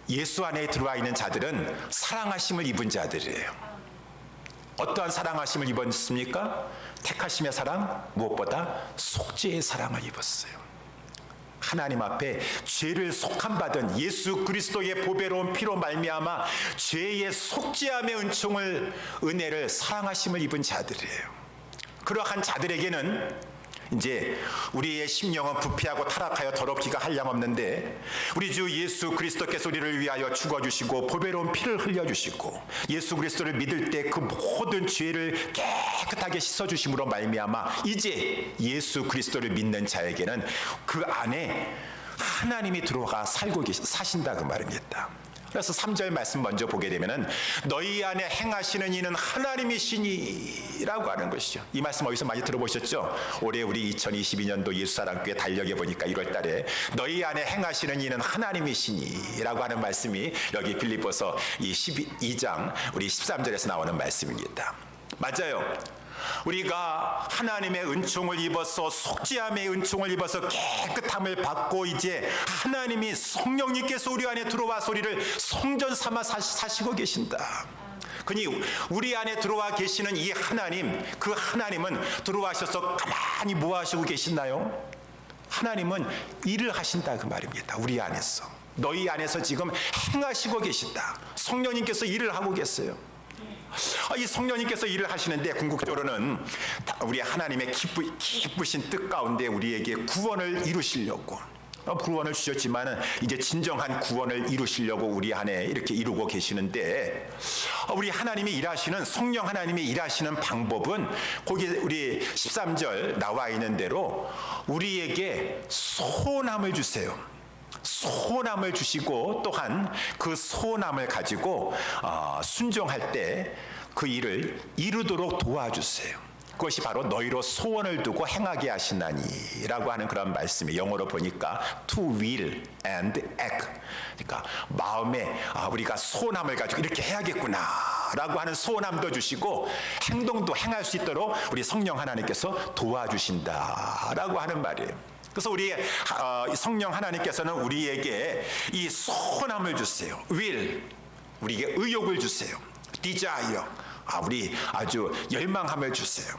예수 안에 들어와 있는 자들은 사랑하심을 입은 자들이에요. 어떠한 사랑하심을 입었습니까? 택하심의 사랑, 무엇보다 속죄의 사랑을 입었어요. 하나님 앞에 죄를 속함받은 예수 그리스도의 보배로운 피로 말미암아 죄의 속죄함의 은혜를 사랑하심을 입은 자들이에요. 그러한 자들에게는 이제 우리의 심령은 부패하고 타락하여 더럽기가 한량없는데 우리 주 예수 그리스도께서 우리를 위하여 죽어주시고 보배로운 피를 흘려주시고 예수 그리스도를 믿을 때 그 모든 죄를 깨끗하게 씻어주심으로 말미암아 이제 예수 그리스도를 믿는 자에게는 그 안에 하나님이 들어가 사신다 그 말입니다. 그래서 3절 말씀 먼저 보게 되면은 너희 안에 행하시는 이는 하나님이시니 라고 하는 것이죠. 이 말씀 어디서 많이 들어보셨죠? 올해 우리 2022년도 예수사랑교회 달력에 보니까 1월 달에 너희 안에 행하시는 이는 하나님이시니 라고 하는 말씀이 여기 빌립보서 이 12장 우리 13절에서 나오는 말씀입니다. 맞아요. 우리가 하나님의 은총을 입어서 속죄함의 은총을 입어서 깨끗함을 받고 이제 하나님이 성령님께서 우리 안에 들어와서 우리를 성전 삼아 사시고 계신다. 그니 우리 안에 들어와 계시는 이 하나님, 그 하나님은 들어와셔서 가만히 뭐 하시고 계시나요? 하나님은 일을 하신다 그 말입니다. 우리 안에서 너희 안에서 지금 행하시고 계신다. 성령님께서 일을 하고 계세요. 이 성령님께서 일을 하시는데 궁극적으로는 우리 하나님의 기쁘신 뜻 가운데 우리에게 구원을 이루시려고 구원을 주셨지만 이제 진정한 구원을 이루시려고 우리 안에 이렇게 이루고 계시는데 우리 하나님이 일하시는 성령 하나님이 일하시는 방법은 거기 우리 13절 나와 있는 대로 우리에게 소원함을 주세요. 소원함을 주시고 또한 그 소원함을 가지고 순종할 때 그 일을 이루도록 도와주세요. 그것이 바로 너희로 소원을 두고 행하게 하시나니 라고 하는 그런 말씀이 영어로 보니까 to will and act. 그러니까 마음에 우리가 소원함을 가지고 이렇게 해야겠구나 라고 하는 소원함도 주시고 행동도 행할 수 있도록 우리 성령 하나님께서 도와주신다 라고 하는 말이에요. 그래서 우리 성령 하나님께서는 우리에게 이 소원함을 주세요. will, 우리에게 의욕을 주세요. desire, 우리 아주 열망함을 주세요.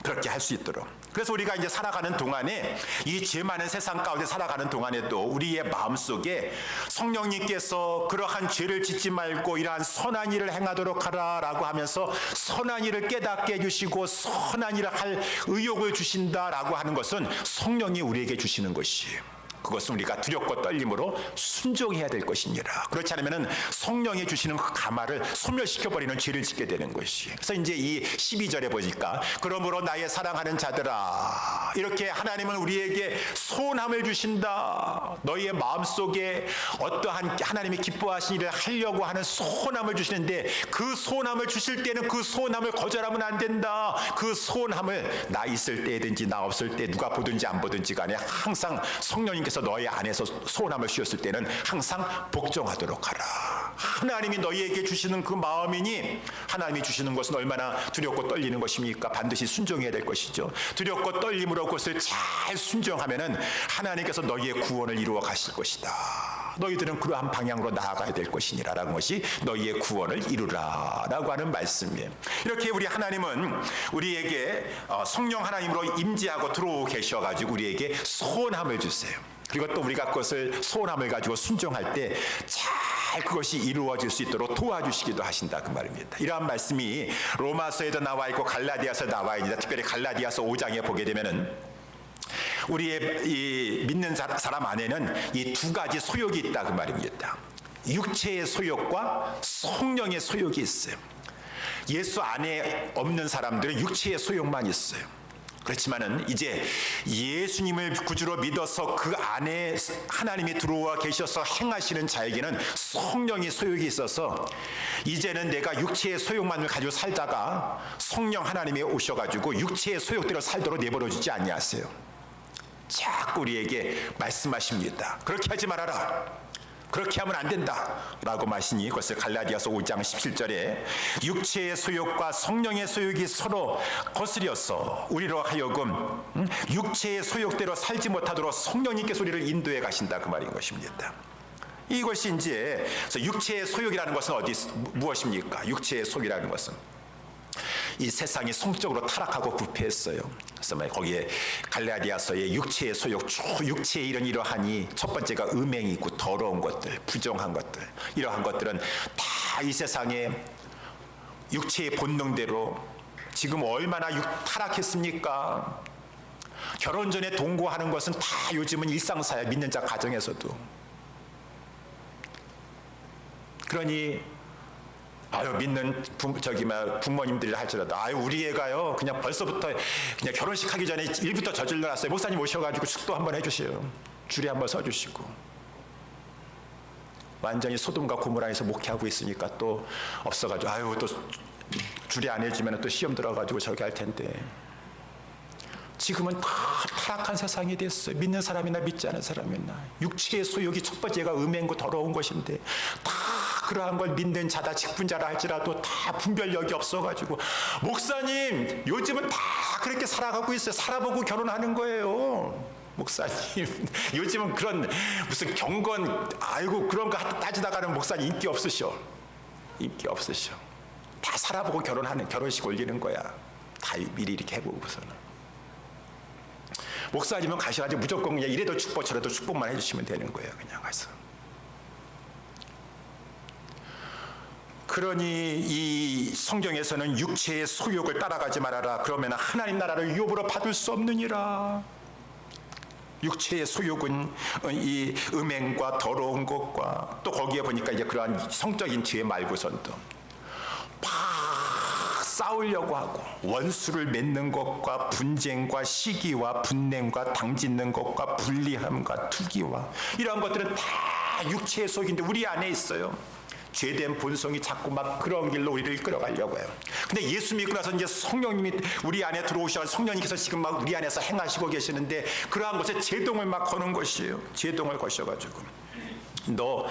그렇게 할 수 있도록. 그래서 우리가 이제 살아가는 동안에 이 죄 많은 세상 가운데 살아가는 동안에도 우리의 마음속에 성령님께서 그러한 죄를 짓지 말고 이러한 선한 일을 행하도록 하라라고 하면서 선한 일을 깨닫게 해주시고 선한 일을 할 의욕을 주신다라고 하는 것은 성령이 우리에게 주시는 것이에요. 그것은 우리가 두렵고 떨림으로 순종해야 될 것이니라. 그렇지 않으면 성령이 주시는 그 가마를 소멸시켜버리는 죄를 짓게 되는 것이. 그래서 이제 이 12절에 보니까 그러므로 나의 사랑하는 자들아 이렇게 하나님은 우리에게 소원함을 주신다. 너희의 마음속에 어떠한 하나님이 기뻐하신 일을 하려고 하는 소원함을 주시는데 그 소원함을 주실 때는 그 소원함을 거절하면 안 된다. 그 소원함을 나 있을 때든지 나 없을 때 누가 보든지 안 보든지 간에 항상 성령님께서 너희 안에서 소원함을 주셨을 때는 항상 복종하도록 하라. 하나님이 너희에게 주시는 그 마음이니 하나님이 주시는 것은 얼마나 두렵고 떨리는 것입니까? 반드시 순종해야 될 것이죠. 두렵고 떨림으로 그것을 잘 순종하면은 하나님께서 너희의 구원을 이루어 가실 것이다. 너희들은 그러한 방향으로 나아가야 될 것이니라라는 것이 너희의 구원을 이루라 라고 하는 말씀이에요. 이렇게 우리 하나님은 우리에게 성령 하나님으로 임재하고 들어오고 계셔가지고 우리에게 소원함을 주세요. 그리고 또 우리가 그것을 소원함을 가지고 순종할 때 잘 그것이 이루어질 수 있도록 도와주시기도 하신다 그 말입니다. 이러한 말씀이 로마서에도 나와 있고 갈라디아서 나와 있습니다. 특별히 갈라디아서 5장에 보게 되면은 우리의 이 믿는 사람 안에는 이 두 가지 소욕이 있다 그 말입니다. 육체의 소욕과 성령의 소욕이 있어요. 예수 안에 없는 사람들은 육체의 소욕만 있어요. 그렇지만은 이제 예수님을 구주로 믿어서 그 안에 하나님이 들어와 계셔서 행하시는 자에게는 성령의 소욕이 있어서 이제는 내가 육체의 소욕만을 가지고 살다가 성령 하나님이 오셔가지고 육체의 소욕대로 살도록 내버려 주지 아니하세요. 자꾸 우리에게 말씀하십니다. 그렇게 하지 말아라. 그렇게 하면 안 된다 라고 말씀이 그것을 갈라디아서 5장 17절에 육체의 소욕과 성령의 소욕이 서로 거스려서 우리로 하여금 육체의 소욕대로 살지 못하도록 성령님께서 우리를 인도해 가신다 그 말인 것입니다. 이것이 이제 육체의 소욕이라는 것은 무엇입니까? 육체의 소욕이라는 것은 이 세상이 성적으로 타락하고 부패했어요. 그래서 거기에 갈라디아서의 육체의 소욕, 육체의 일은 이러하니 첫 번째가 음행이 있고 더러운 것들, 부정한 것들, 이러한 것들은 다 이 세상에 육체의 본능대로 지금 얼마나 타락했습니까? 결혼 전에 동거하는 것은 다 요즘은 일상사야, 믿는 자 가정에서도. 그러니 믿는 부모님들이 할지라도 우리 애가요 그냥 벌써부터 그냥 결혼식 하기 전에 일부터 저질러 놨어요. 목사님 오셔가지고 축도 한번 해주세요. 줄에 한번 서주시고. 완전히 소돔과 고모라에서 목회하고 있으니까 또 없어가지고 또 줄이 안 해지면 또 시험 들어가지고 저기 할 텐데. 지금은 다 타락한 세상이 됐어요. 믿는 사람이나 믿지 않은 사람이나. 육체의 소욕이 첫 번째가 음행고 더러운 것인데 다 그러한 걸 믿는 자다 직분자라 할지라도 다 분별력이 없어가지고 목사님 요즘은 다 그렇게 살아가고 있어요. 살아보고 결혼하는 거예요. 목사님 요즘은 그런 무슨 경건 그런 거 따지다가는 목사님 인기 없으셔. 인기 없으셔. 다 살아보고 결혼식 올리는 거야. 다 미리 이렇게 해보고서는. 목사님은 가셔가지고 무조건 그냥 이래도 축복 저래도 축복만 해주시면 되는 거예요. 그냥 가서. 그러니 이 성경에서는 육체의 소욕을 따라가지 말아라. 그러면 하나님 나라를 유업으로 받을 수 없느니라. 육체의 소욕은 이 음행과 더러운 것과 또 거기에 보니까 이제 그러한 성적인 죄 말고선도 막 싸우려고 하고 원수를 맺는 것과 분쟁과 시기와 분냄과 당짓는 것과 불리함과 투기와 이러한 것들은 다 육체의 소욕인데 우리 안에 있어요. 죄된 본성이 자꾸 막 그런 길로 우리를 이끌어가려고 해요. 근데 예수 믿고 나서 이제 성령님이 우리 안에 들어오셔서 성령님께서 지금 막 우리 안에서 행하시고 계시는데 그러한 것에 제동을 막 거는 것이에요. 제동을 거셔가지고 너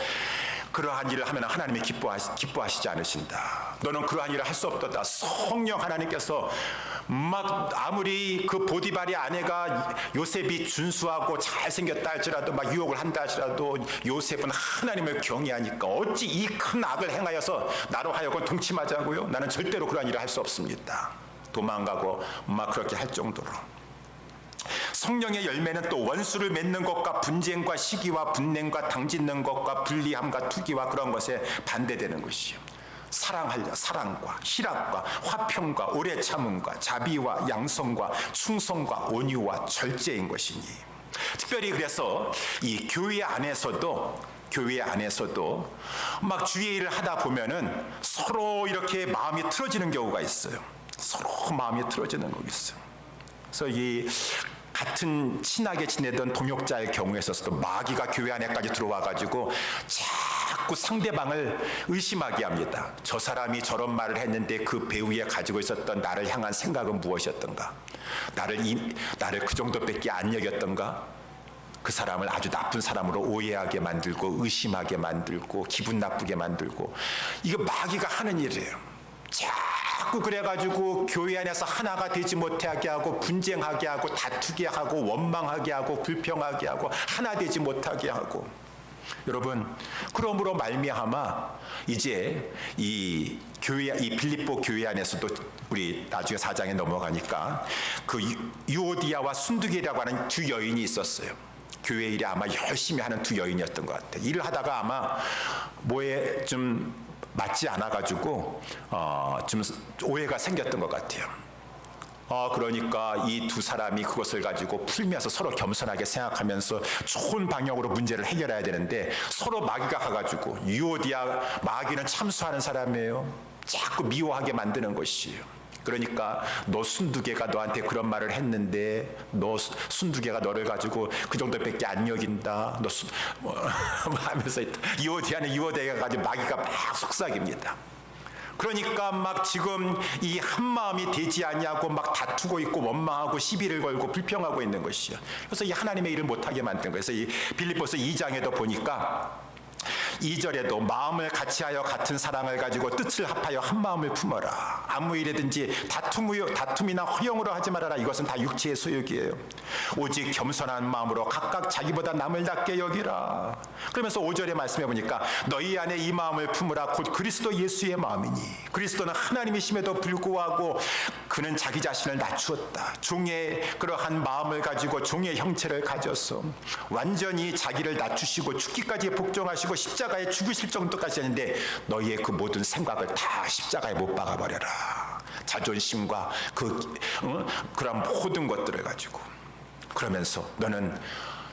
그러한 일을 하면 하나님이 기뻐하시지 않으신다. 너는 그러한 일을 할 수 없다. 성령 하나님께서 막 아무리 그 보디발의 아내가 요셉이 준수하고 잘생겼다 할지라도 막 유혹을 한다 할지라도 요셉은 하나님을 경외하니까 어찌 이 큰 악을 행하여서 나로 하여금 동침하자고요? 나는 절대로 그러한 일을 할 수 없습니다. 도망가고 막 그렇게 할 정도로. 성령의 열매는 또 원수를 맺는 것과 분쟁과 시기와 분냄과 당짓는 것과 불리함과 투기와 그런 것에 반대되는 것이요. 사랑과 희락과 화평과 오래 참음과 자비와 양성과 충성과 온유와 절제인 것이니. 특별히 그래서 이 교회 안에서도 막 주의 일을 하다 보면은 서로 이렇게 마음이 틀어지는 경우가 있어요. 서로 마음이 틀어지는 경우가 있어요. 그래서 이 같은 친하게 지내던 동역자의 경우에 있어서도 마귀가 교회 안에까지 들어와가지고 자꾸 상대방을 의심하게 합니다. 저 사람이 저런 말을 했는데 그 배후에 가지고 있었던 나를 향한 생각은 무엇이었던가? 나를 그 정도밖에 안 여겼던가? 그 사람을 아주 나쁜 사람으로 오해하게 만들고 의심하게 만들고 기분 나쁘게 만들고 이거 마귀가 하는 일이에요. 자꾸 그래가지고 교회 안에서 하나가 되지 못하게 하고 분쟁하게 하고 다투게 하고 원망하게 하고 불평하게 하고 하나 되지 못하게 하고. 여러분, 그러므로 말미암아 이제 이 빌립보 교회 안에서도 우리 나중에 4장에 넘어가니까 그 유오디아와 순두계라고 하는 두 여인이 있었어요. 교회 일에 아마 열심히 하는 두 여인이었던 것 같아요. 일을 하다가 아마 뭐에 좀 맞지 않아가지고 좀 오해가 생겼던 것 같아요. 그러니까 이 두 사람이 그것을 가지고 풀면서 서로 겸손하게 생각하면서 좋은 방향으로 문제를 해결해야 되는데 서로 마귀가 가가지고 유오디아 마귀는 참수하는 사람이에요. 자꾸 미워하게 만드는 것이에요. 그러니까 너 순두개가 너한테 그런 말을 했는데 너 순두개가 너를 가지고 그 정도밖에 안 여긴다. 하면서 유오디아는 유오디아가 가지고 마귀가 막 속삭입니다. 그러니까 막 지금 이 한마음이 되지 아니하고 막 다투고 있고 원망하고 시비를 걸고 불평하고 있는 것이요. 그래서 이 하나님의 일을 못하게 만든 거예요. 그래서 이 빌립보서 2장에도 보니까 2절에도 마음을 같이하여 같은 사랑을 가지고 뜻을 합하여 한 마음을 품어라. 아무 일이든지 다툼이나 허용으로 하지 말아라. 이것은 다 육체의 소욕이에요. 오직 겸손한 마음으로 각각 자기보다 남을 낫게 여기라. 그러면서 5절에 말씀해 보니까 너희 안에 이 마음을 품으라. 곧 그리스도 예수의 마음이니 그리스도는 하나님이심에도 불구하고 그는 자기 자신을 낮추었다. 종의 그러한 마음을 가지고 종의 형체를 가져서 완전히 자기를 낮추시고 죽기까지 복종하시고 십자가에 죽으실 정도까지 했는데 너희의 그 모든 생각을 다 십자가에 못 박아버려라. 자존심과 그런 모든 것들을 가지고 그러면서 너는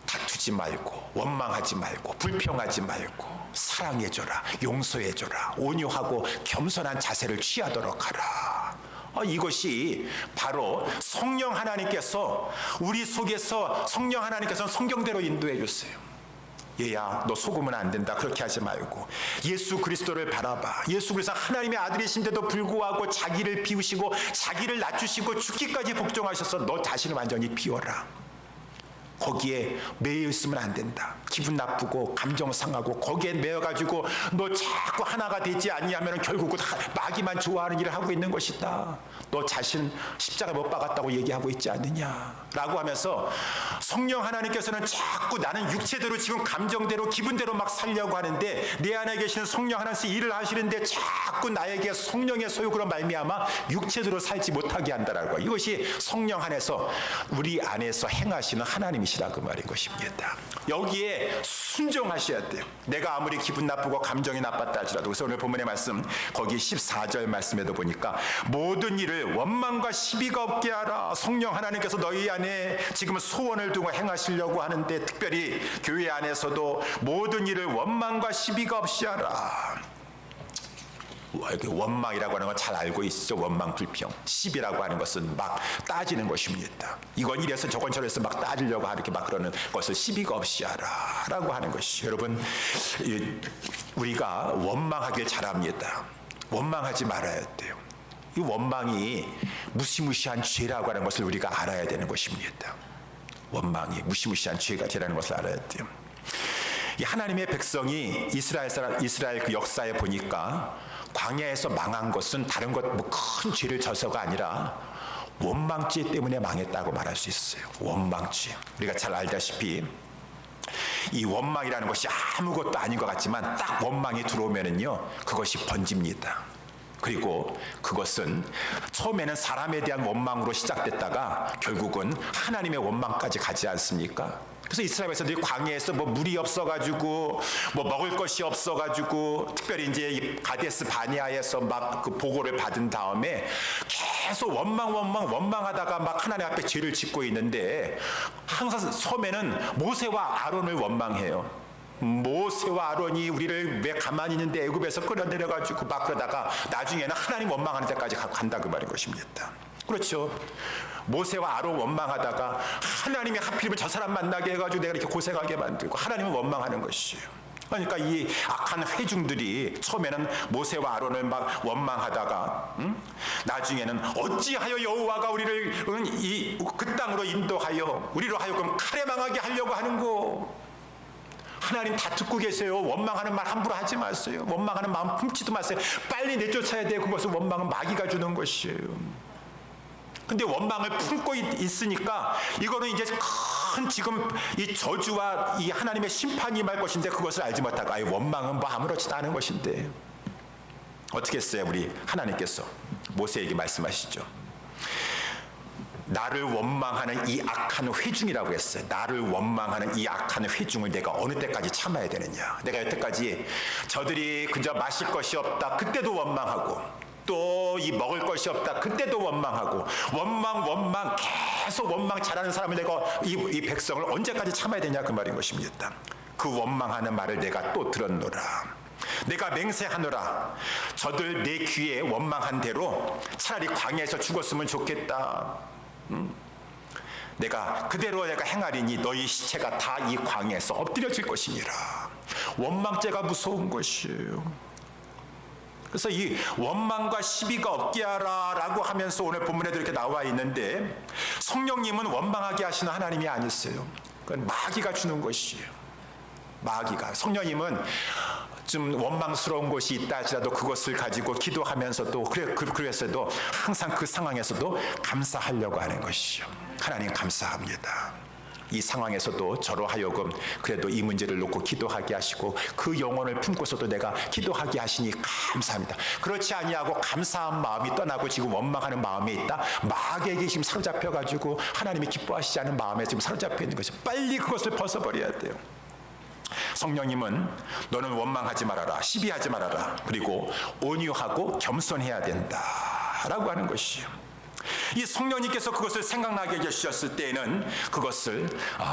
다투지 말고 원망하지 말고 불평하지 말고 사랑해줘라. 용서해줘라. 온유하고 겸손한 자세를 취하도록 하라. 이것이 바로 성령 하나님께서 우리 속에서 성령 하나님께서는 성경대로 인도해 주세요. 얘야 너 속으면 안 된다. 그렇게 하지 말고 예수 그리스도를 바라봐. 예수 그리스도 하나님의 아들이신데도 불구하고 자기를 비우시고 자기를 낮추시고 죽기까지 복종하셔서 너 자신을 완전히 비워라. 거기에 매여 있으면 안 된다. 기분 나쁘고 감정 상하고 거기에 매여가지고 너 자꾸 하나가 되지 아니하면 결국은 마귀만 좋아하는 일을 하고 있는 것이다. 너 자신 십자가 못 박았다고 얘기하고 있지 않느냐라고 하면서 성령 하나님께서는 자꾸 나는 육체대로 지금 감정대로 기분대로 막 살려고 하는데 내 안에 계시는 성령 하나님께서 일을 하시는데 자꾸 나에게 성령의 소욕으로 말미암아 육체대로 살지 못하게 한다라고. 이것이 성령 안에서 우리 안에서 행하시는 하나님이시라 그 말인 것입니다. 여기에 순종하셔야 돼요. 내가 아무리 기분 나쁘고 감정이 나빴다 할지라도. 그래서 오늘 본문의 말씀 거기 14절 말씀에도 보니까 모든 일을 원망과 시비가 없게 하라. 성령 하나님께서 너희 안에 지금 소원을 두고 행하시려고 하는데 특별히 교회 안에서도 모든 일을 원망과 시비가 없이 하라. 원망이라고 하는 건 잘 알고 있죠. 원망, 불평. 시비라고 하는 것은 막 따지는 것입니다. 이건 이래서 저건 저래서 막 따지려고 이렇게 막 그러는 것을 시비가 없이 하라라고 하는 것이. 여러분 우리가 원망하길 잘합니다. 원망하지 말아야 돼요. 이 원망이 무시무시한 죄라고 하는 것을 우리가 알아야 되는 것입니다. 원망이 무시무시한 죄가 죄라는 것을 알아야 돼요. 이 하나님의 백성이 이스라엘 그 역사에 보니까 광야에서 망한 것은 다른 것 뭐 큰 죄를 져서가 아니라 원망죄 때문에 망했다고 말할 수 있어요. 원망죄. 우리가 잘 알다시피 이 원망이라는 것이 아무것도 아닌 것 같지만 딱 원망이 들어오면은요 그것이 번집니다. 그리고 그것은 처음에는 사람에 대한 원망으로 시작됐다가 결국은 하나님의 원망까지 가지 않습니까? 그래서 이스라엘 백성들이 광야에서 뭐 물이 없어가지고 뭐 먹을 것이 없어가지고 특별히 이제 이 가데스 바네아에서 막 그 보고를 받은 다음에 계속 원망하다가 막 하나님 앞에 죄를 짓고 있는데 항상 처음에는 모세와 아론을 원망해요. 모세와 아론이 우리를 왜 가만히 있는데 애굽에서 끌어내려가지고 막 그러다가 나중에는 하나님 원망하는 데까지 간다 그 말인 것입니다. 그렇죠. 모세와 아론 원망하다가 하나님이 하필이면 저 사람 만나게 해가지고 내가 이렇게 고생하게 만들고 하나님은 원망하는 것이에요. 그러니까 이 악한 회중들이 처음에는 모세와 아론을 막 원망하다가 나중에는 어찌하여 여호와가 우리를 그 땅으로 인도하여 우리로 하여금 칼에 망하게 하려고 하는고. 하나님 다 듣고 계세요. 원망하는 말 함부로 하지 마세요. 원망하는 마음 품지도 마세요. 빨리 내쫓아야 돼요. 그것을 원망은 마귀가 주는 것이에요. 근데 원망을 품고 있으니까 이거는 이제 큰 지금 이 저주와 이 하나님의 심판이 임할 것인데 그것을 알지 못하고 원망은 뭐 아무렇지도 않은 것인데 어떻게 했어요? 우리 하나님께서 모세에게 말씀하시죠. 나를 원망하는 이 악한 회중이라고 했어요. 나를 원망하는 이 악한 회중을 내가 어느 때까지 참아야 되느냐. 내가 여태까지 저들이 그저 마실 것이 없다. 그때도 원망하고 또 이 먹을 것이 없다. 그때도 원망하고 원망 계속 원망 잘하는 사람을 내가 이 백성을 언제까지 참아야 되냐 그 말인 것입니다. 그 원망하는 말을 내가 또 들었노라. 내가 맹세하노라. 저들 내 귀에 원망한 대로 차라리 광야에서 죽었으면 좋겠다. 내가 그대로 내가 행하리니 너희 시체가 다 이 광야에서 엎드려질 것이니라. 원망죄가 무서운 것이에요. 그래서 이 원망과 시비가 없게 하라라고 하면서 오늘 본문에도 이렇게 나와 있는데 성령님은 원망하게 하시는 하나님이 아니세요. 그건 마귀가 주는 것이에요. 마귀가. 성령님은 좀 원망스러운 것이 있다 할지라도 그것을 가지고 기도하면서도 그래서도 항상 그 상황에서도 감사하려고 하는 것이죠. 하나님 감사합니다. 이 상황에서도 저로 하여금 그래도 이 문제를 놓고 기도하게 하시고 그 영혼을 품고서도 내가 기도하게 하시니 감사합니다. 그렇지 아니하고 감사한 마음이 떠나고 지금 원망하는 마음이 있다. 마귀에게 지금 사로잡혀가지고 하나님이 기뻐하시지 않은 마음에 지금 사로잡혀 있는 것이 빨리 그것을 벗어버려야 돼요. 성령님은 너는 원망하지 말아라, 시비하지 말아라, 그리고 온유하고 겸손해야 된다라고 하는 것이요. 이 성령님께서 그것을 생각나게 해주셨을 때에는 그것을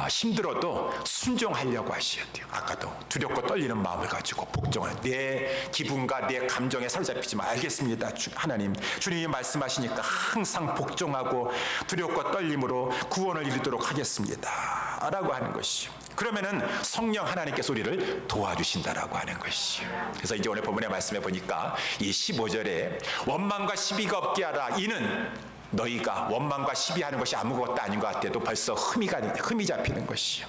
힘들어도 순종하려고 하셔야 돼요. 아까도 두렵고 떨리는 마음을 가지고 복종을, 내 기분과 내 감정에 사로잡히지 마. 알겠습니다. 하나님, 주님이 말씀하시니까 항상 복종하고 두렵고 떨림으로 구원을 이루도록 하겠습니다 라고 하는 것이요. 그러면은 성령 하나님께서 우리를 도와주신다라고 하는 것이요. 그래서 이제 오늘 본문의 말씀에 보니까 이 15절에 원망과 시비가 없게 하라. 이는 너희가 원망과 시비하는 것이 아무것도 아닌 것 같아도 벌써 흠이 잡히는 것이요.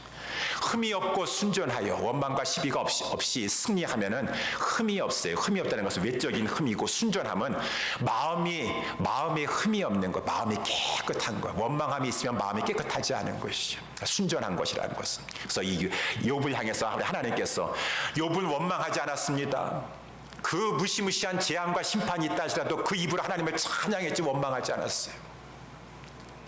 흠이 없고 순전하여 원망과 시비가 없이 승리하면은 흠이 없어요. 흠이 없다는 것은 외적인 흠이고, 순전함은 마음에 흠이 없는 것, 마음이 깨끗한 것. 원망함이 있으면 마음이 깨끗하지 않은 것이죠. 순전한 것이라는 것은. 그래서 이 욥을 향해서 하나님께서 욥은 원망하지 않았습니다. 그 무시무시한 재앙과 심판이 있다 하더라도 그 입으로 하나님을 찬양했지 원망하지 않았어요.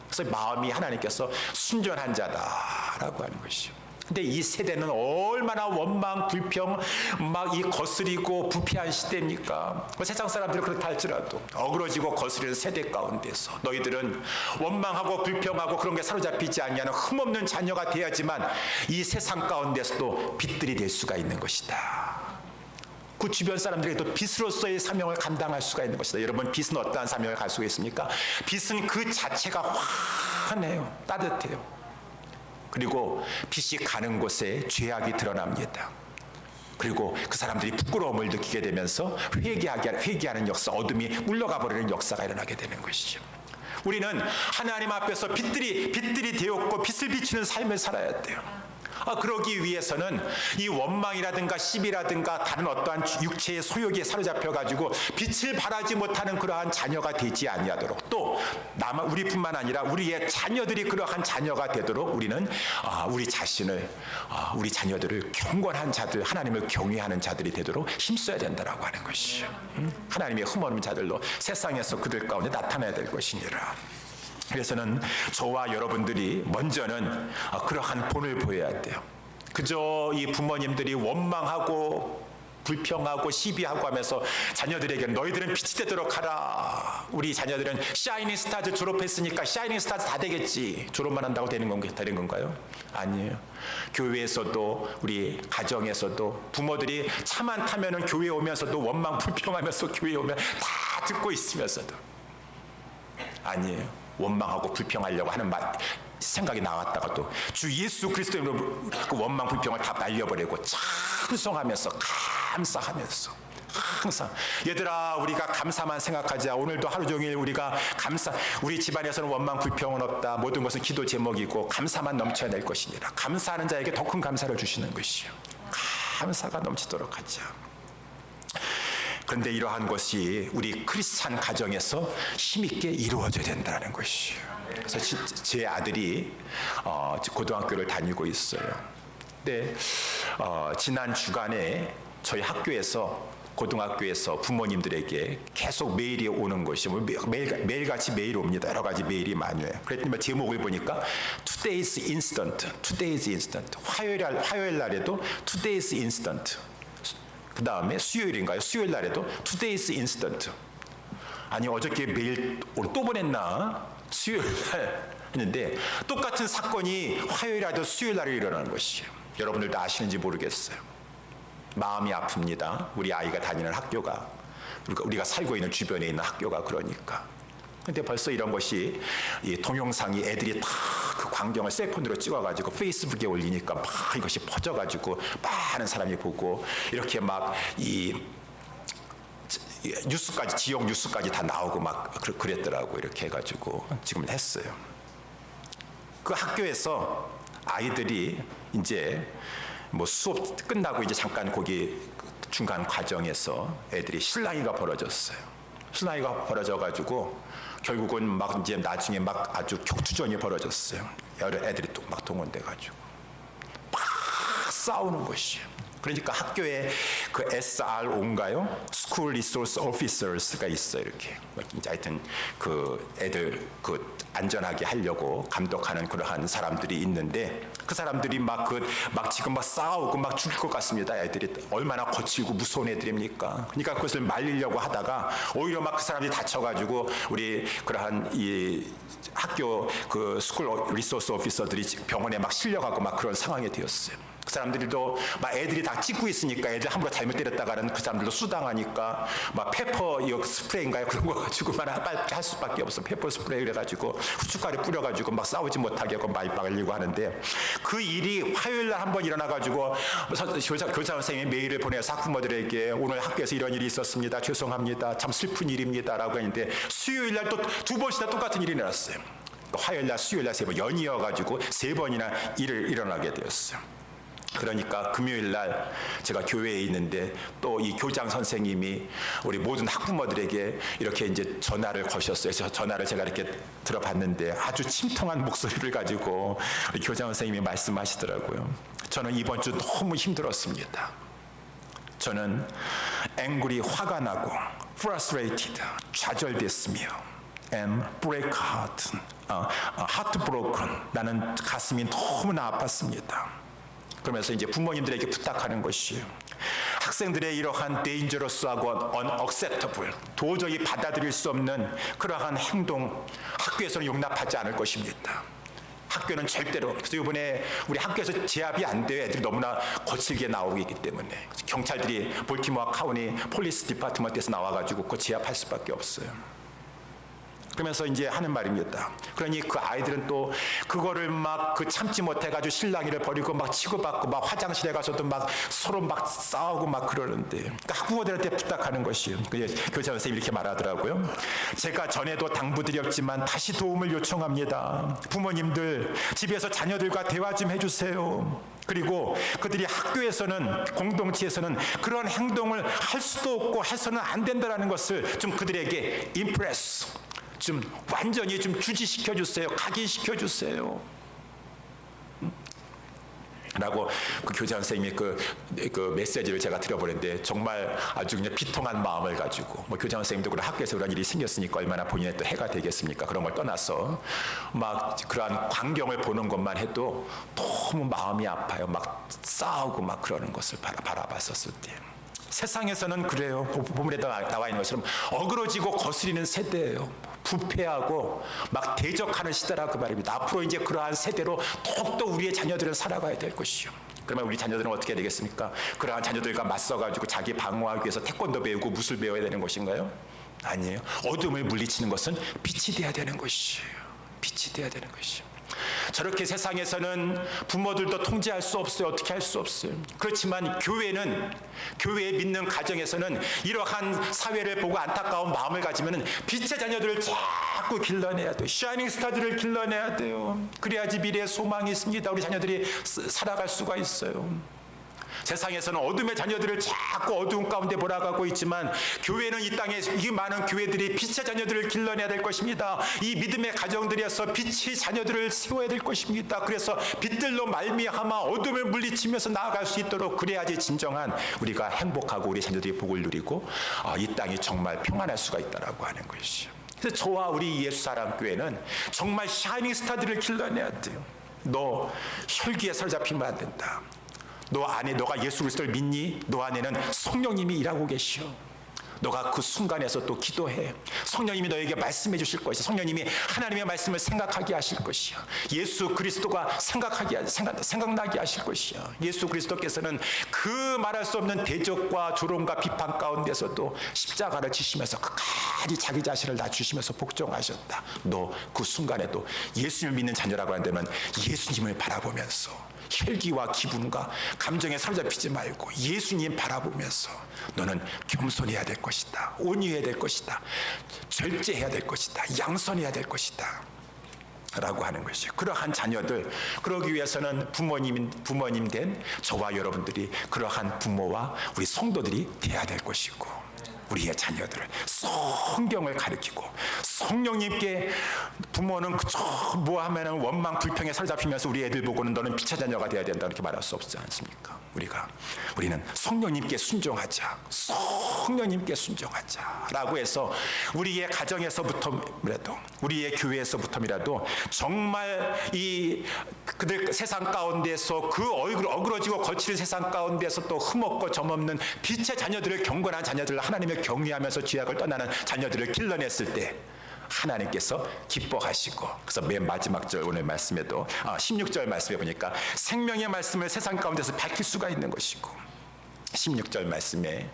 그래서 마음이 하나님께서 순전한 자다라고 하는 것이죠. 근데 이 세대는 얼마나 원망, 불평, 막 이 거스리고 부패한 시대입니까? 세상 사람들은 그렇다 할지라도 어그러지고 거스리는 세대 가운데서 너희들은 원망하고 불평하고 그런 게 사로잡히지 아니하는 흠없는 자녀가 되어야지만 이 세상 가운데서도 빛들이 될 수가 있는 것이다. 그 주변 사람들에게도 빛으로서의 사명을 감당할 수가 있는 것이다. 여러분, 빛은 어떠한 사명을 갈 수가 있습니까? 빛은 그 자체가 환해요. 따뜻해요. 그리고 빛이 가는 곳에 죄악이 드러납니다. 그리고 그 사람들이 부끄러움을 느끼게 되면서 회개하는 역사, 어둠이 물러가 버리는 역사가 일어나게 되는 것이죠. 우리는 하나님 앞에서 빛들이 되었고 빛을 비추는 삶을 살아야 돼요. 그러기 위해서는 이 원망이라든가 시비라든가 다른 어떠한 육체의 소욕에 사로잡혀가지고 빛을 발하지 못하는 그러한 자녀가 되지 아니하도록, 또 우리뿐만 아니라 우리의 자녀들이 그러한 자녀가 되도록 우리는 우리 자신을, 우리 자녀들을 경건한 자들, 하나님을 경외하는 자들이 되도록 힘써야 된다라고 하는 것이죠. 하나님의 흠없는 자들로 세상에서 그들 가운데 나타나야 될 것이니라. 그래서는 저와 여러분들이 먼저는 그러한 본을 보여야 돼요. 그저 이 부모님들이 원망하고 불평하고 시비하고 하면서 자녀들에게 너희들은 빛이 되도록 하라. 우리 자녀들은 샤이닝 스타즈 졸업했으니까 샤이닝 스타즈 다 되겠지. 졸업만 한다고 되는 건가요? 아니에요. 교회에서도, 우리 가정에서도 부모들이 차만 타면은 교회 오면서도 원망 불평하면서 교회 오면 다 듣고 있으면서도 아니에요. 원망하고 불평하려고 하는 생각이 나왔다가도 주 예수 그리스도의 이름으로 그 원망 불평을 다 날려버리고 찬송하면서 감사하면서 항상, 얘들아 우리가 감사만 생각하자. 오늘도 하루 종일 우리 집안에서는 원망 불평은 없다. 모든 것은 기도 제목이고 감사만 넘쳐야 될 것이니라. 감사하는 자에게 더 큰 감사를 주시는 것이요. 감사가 넘치도록 하자. 그런데 이러한 것이 우리 크리스찬 가정에서 힘있게 이루어져야 된다는 것이에요. 그래서 제 아들이 고등학교를 다니고 있어요. 근데 지난 주간에 저희 고등학교에서 부모님들에게 계속 메일이 오는 것이 매일같이 메일 옵니다. 여러 가지 메일이 많이 와요. 그랬더니 제목을 보니까 Today's Instant. 화요일 날에도 Today's Instant. 그 다음에 수요일 날에도 Today's Instant. 아니 어저께 메일 오늘 또 보냈나? 수요일 날 했는데 똑같은 사건이 화요일 날도 수요일 날에 일어나는 것이에요. 여러분들도 아시는지 모르겠어요. 마음이 아픕니다. 우리 아이가 다니는 학교가, 우리가 살고 있는 주변에 있는 학교가 그러니까. 근데 벌써 이런 것이 이 동영상이 애들이 다 그 광경을 셀폰으로 찍어가지고 페이스북에 올리니까 막 이것이 퍼져가지고 많은 사람이 보고 이렇게 막 이 뉴스까지, 지역 뉴스까지 다 나오고 막 그랬더라고. 이렇게 해가지고 지금 했어요. 그 학교에서 아이들이 이제 뭐 수업 끝나고 이제 잠깐 거기 중간 과정에서 애들이 실랑이가 벌어졌어요. 실랑이가 벌어져가지고 결국은 막 이제 나중에 막 아주 격투전이 벌어졌어요. 여러 애들이 또 막 동원돼가지고 막 싸우는 것이에요. 그러니까 학교에 그 SRO인가요? School Resource Officers가 있어요. 이렇게 이제 하여튼 그 애들 그 안전하게 하려고 감독하는 그러한 사람들이 있는데 그 사람들이 막 지금 막 싸우고 막 죽을 것 같습니다. 애들이 얼마나 거칠고 무서운 애들입니까? 그러니까 그것을 말리려고 하다가 오히려 막 그 사람들이 다쳐가지고 우리 그러한 이 학교 그 스쿨 리소스 오피서들이 병원에 막 실려가고 막 그런 상황이 되었어요. 그 사람들도 막 애들이 다 찍고 있으니까 애들 함부로 잘못 때렸다가는 그 사람들도 수당하니까 막 페퍼 이거 스프레이인가요? 그런 거 가지고 막 할 수밖에 없어. 페퍼 스프레이 그래가지고 후춧가루 뿌려가지고 막 싸우지 못하게 하고 말 박으려고 하는데 그 일이 화요일 날 한번 일어나가지고 교사 선생님이 메일을 보내서 학부모들에게 오늘 학교에서 이런 일이 있었습니다. 죄송합니다. 참 슬픈 일입니다라고 했는데 수요일 날 또 두 번씩이나 똑같은 일이 일어났어요. 화요일 날, 수요일 날 세 번 연이어가지고 세 번이나 일을 일어나게 되었어요. 그러니까 금요일 날 제가 교회에 있는데 또 이 교장 선생님이 우리 모든 학부모들에게 이렇게 이제 전화를 거셨어요. 그래서 전화를 제가 이렇게 들어봤는데 아주 침통한 목소리를 가지고 우리 교장 선생님이 말씀하시더라고요. 저는 이번 주 너무 힘들었습니다. 저는 angry, 화가 나고 frustrated, 좌절됐으며 and break heart, heartbroken, 나는 가슴이 너무나 아팠습니다. 그러면서 이제 부모님들에게 부탁하는 것이에요. 학생들의 이러한 dangerous하고 unacceptable, 도저히 받아들일 수 없는 그러한 행동 학교에서는 용납하지 않을 것입니다. 학교는 절대로. 그래서 이번에 우리 학교에서 제압이 안 돼요. 애들이 너무나 거칠게 나오기 때문에 경찰들이 볼티모어 카운티 폴리스 디파트먼트에서 나와가지고 그 제압할 수밖에 없어요. 그러면서 이제 하는 말입니다. 그러니 그 아이들은 또 그거를 막 그 참지 못해가지고 실랑이를 벌이고 막 치고받고 막 화장실에 가서도 막 서로 막 싸우고 막 그러는데 그러니까 학부모들한테 부탁하는 것이에요. 교장 선생님이 이렇게 말하더라고요. 제가 전에도 당부드렸지만 다시 도움을 요청합니다. 부모님들 집에서 자녀들과 대화 좀 해주세요. 그리고 그들이 학교에서는 공동체에서는 그런 행동을 할 수도 없고 해서는 안 된다는 것을 좀 그들에게 임프레스, 좀 완전히 좀 주지시켜 주세요. 각인시켜 주세요. 라고 그 교장 선생님이 그 메시지를 제가 들어보는데 정말 아주 그냥 비통한 마음을 가지고 뭐 교장 선생님도 그런 학교에서 그런 일이 생겼으니까 얼마나 본인의 또 해가 되겠습니까? 그런 걸 떠나서 막 그러한 광경을 보는 것만 해도 너무 마음이 아파요. 막 싸우고 막 그러는 것을 바라봤었을 때. 세상에서는 그래요. 본문에 나와 있는 것처럼 어그러지고 거스리는 세대예요. 부패하고 막 대적하는 시대라 그 말입니다. 앞으로 이제 그러한 세대로 더욱더 우리의 자녀들은 살아가야 될 것이요. 그러면 우리 자녀들은 어떻게 되겠습니까? 그러한 자녀들과 맞서가지고 자기 방어하기 위해서 태권도 배우고 무술 배워야 되는 것인가요? 아니에요. 어둠을 물리치는 것은 빛이 돼야 되는 것이에요. 빛이 돼야 되는 것이에요. 저렇게 세상에서는 부모들도 통제할 수 없어요. 어떻게 할 수 없어요. 그렇지만 교회에 믿는 가정에서는 이러한 사회를 보고 안타까운 마음을 가지면 빛의 자녀들을 자꾸 길러내야 돼요. 샤이닝 스타들을 길러내야 돼요. 그래야지 미래에 소망이 있습니다. 우리 자녀들이 살아갈 수가 있어요. 세상에서는 어둠의 자녀들을 자꾸 어두운 가운데 몰아가고 있지만 교회는 이 땅에 이 많은 교회들이 빛의 자녀들을 길러내야 될 것입니다. 이 믿음의 가정들에서 빛의 자녀들을 세워야 될 것입니다. 그래서 빛들로 말미암아 어둠을 물리치면서 나아갈 수 있도록 그래야지 진정한 우리가 행복하고 우리 자녀들이 복을 누리고 이 땅이 정말 평안할 수가 있다라고 하는 것이죠. 그래서 저와 우리 예수사랑교회는 정말 샤이닝 스타들을 길러내야 돼요. 너 혈기에 사로잡히면 안 된다. 너 안에 너가 예수 그리스도를 믿니? 너 안에는 성령님이 일하고 계시오. 너가 그 순간에서 또 기도해. 성령님이 너에게 말씀해 주실 것이야. 성령님이 하나님의 말씀을 생각하게 하실 것이야. 예수 그리스도가 생각나게 하실 것이야. 예수 그리스도께서는 그 말할 수 없는 대적과 조롱과 비판 가운데서도 십자가를 지시면서 끝까지 자기 자신을 낮추시면서 복종하셨다. 너 그 순간에도 예수님을 믿는 자녀라고 한다면 예수님을 바라보면서 혈기와 기분과 감정에 사로잡히지 말고 예수님 바라보면서 너는 겸손해야 될 것이다. 온유해야 될 것이다. 절제해야 될 것이다. 양선해야 될 것이다. 라고 하는 것이죠. 그러한 자녀들, 그러기 위해서는 부모님 된 저와 여러분들이 그러한 부모와 우리 성도들이 돼야 될 것이고, 우리의 자녀들을 성경을 가르치고 성령님께, 부모는 그저 뭐 하면은 원망 불평에 사로잡히면서 우리 애들 보고는 너는 피차 자녀가 돼야 된다 이렇게 말할 수 없지 않습니까? 우리는 성령님께 순종하자, 성령님께 순종하자라고 해서 우리의 가정에서부터라도, 우리의 교회에서부터라도 정말 이 그들 세상 가운데서 그 어그러지고 거칠은 세상 가운데서 또 흠없고 점없는 빛의 자녀들을, 경건한 자녀들을 하나님을 경외하면서 죄악을 떠나는 자녀들을 길러냈을 때 하나님께서 기뻐하시고, 그래서 맨 마지막 절 오늘 말씀에도 16절 말씀에 보니까 생명의 말씀을 세상 가운데서 밝힐 수가 있는 것이고, 16절 말씀에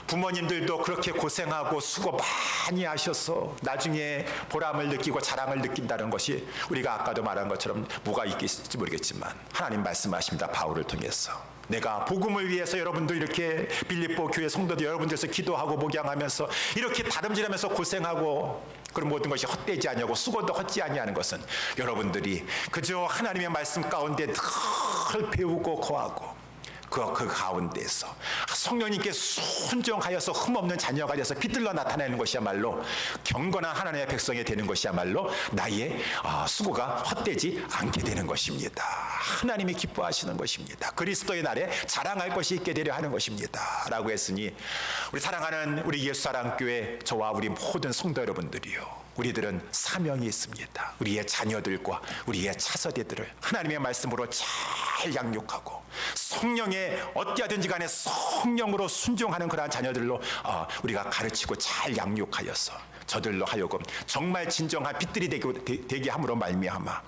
부모님들도 그렇게 고생하고 수고 많이 하셔서 나중에 보람을 느끼고 자랑을 느낀다는 것이, 우리가 아까도 말한 것처럼 뭐가 있겠을지 모르겠지만 하나님 말씀하십니다. 바울을 통해서 내가 복음을 위해서 여러분들 이렇게 빌립보 교회 성도들 여러분들께서 기도하고 목양하면서 이렇게 다름질하면서 고생하고 그런 모든 것이 헛되지 아니하고 수고도 헛지 아니하는 것은 여러분들이 그저 하나님의 말씀 가운데 늘 배우고 거하고 그 가운데서 성령님께 순종하여서 흠없는 자녀가 되어서 빛들러 나타내는 것이야말로 경건한 하나님의 백성이 되는 것이야말로 나의 수고가 헛되지 않게 되는 것입니다. 하나님이 기뻐하시는 것입니다. 그리스도의 날에 자랑할 것이 있게 되려 하는 것입니다. 라고 했으니 우리 사랑하는 우리 예수사랑교회 저와 우리 모든 성도 여러분들이요, 우리들은 사명이 있습니다. 우리의 자녀들과 우리의 차서대들을 하나님의 말씀으로 잘 양육하고 성령에 어찌하든지 간에 성령으로 순종하는 그러한 자녀들로 우리가 가르치고 잘 양육하여서 저들로 하여금 정말 진정한 빛들이 되게 함으로 말미암아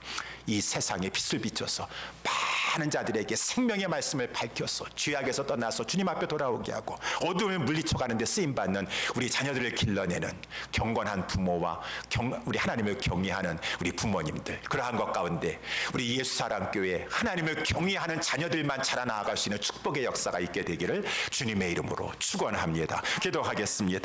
이 세상에 빛을 비춰서 많은 자들에게 생명의 말씀을 밝혀서 죄악에서 떠나서 주님 앞에 돌아오게 하고 어둠을 물리쳐가는 데 쓰임받는 우리 자녀들을 길러내는 경건한 부모와 우리 하나님을 경외하는 우리 부모님들, 그러한 것 가운데 우리 예수사랑교회 하나님을 경외하는 자녀들만 자라나갈 수 있는 축복의 역사가 있게 되기를 주님의 이름으로 축원합니다. 기도하겠습니다.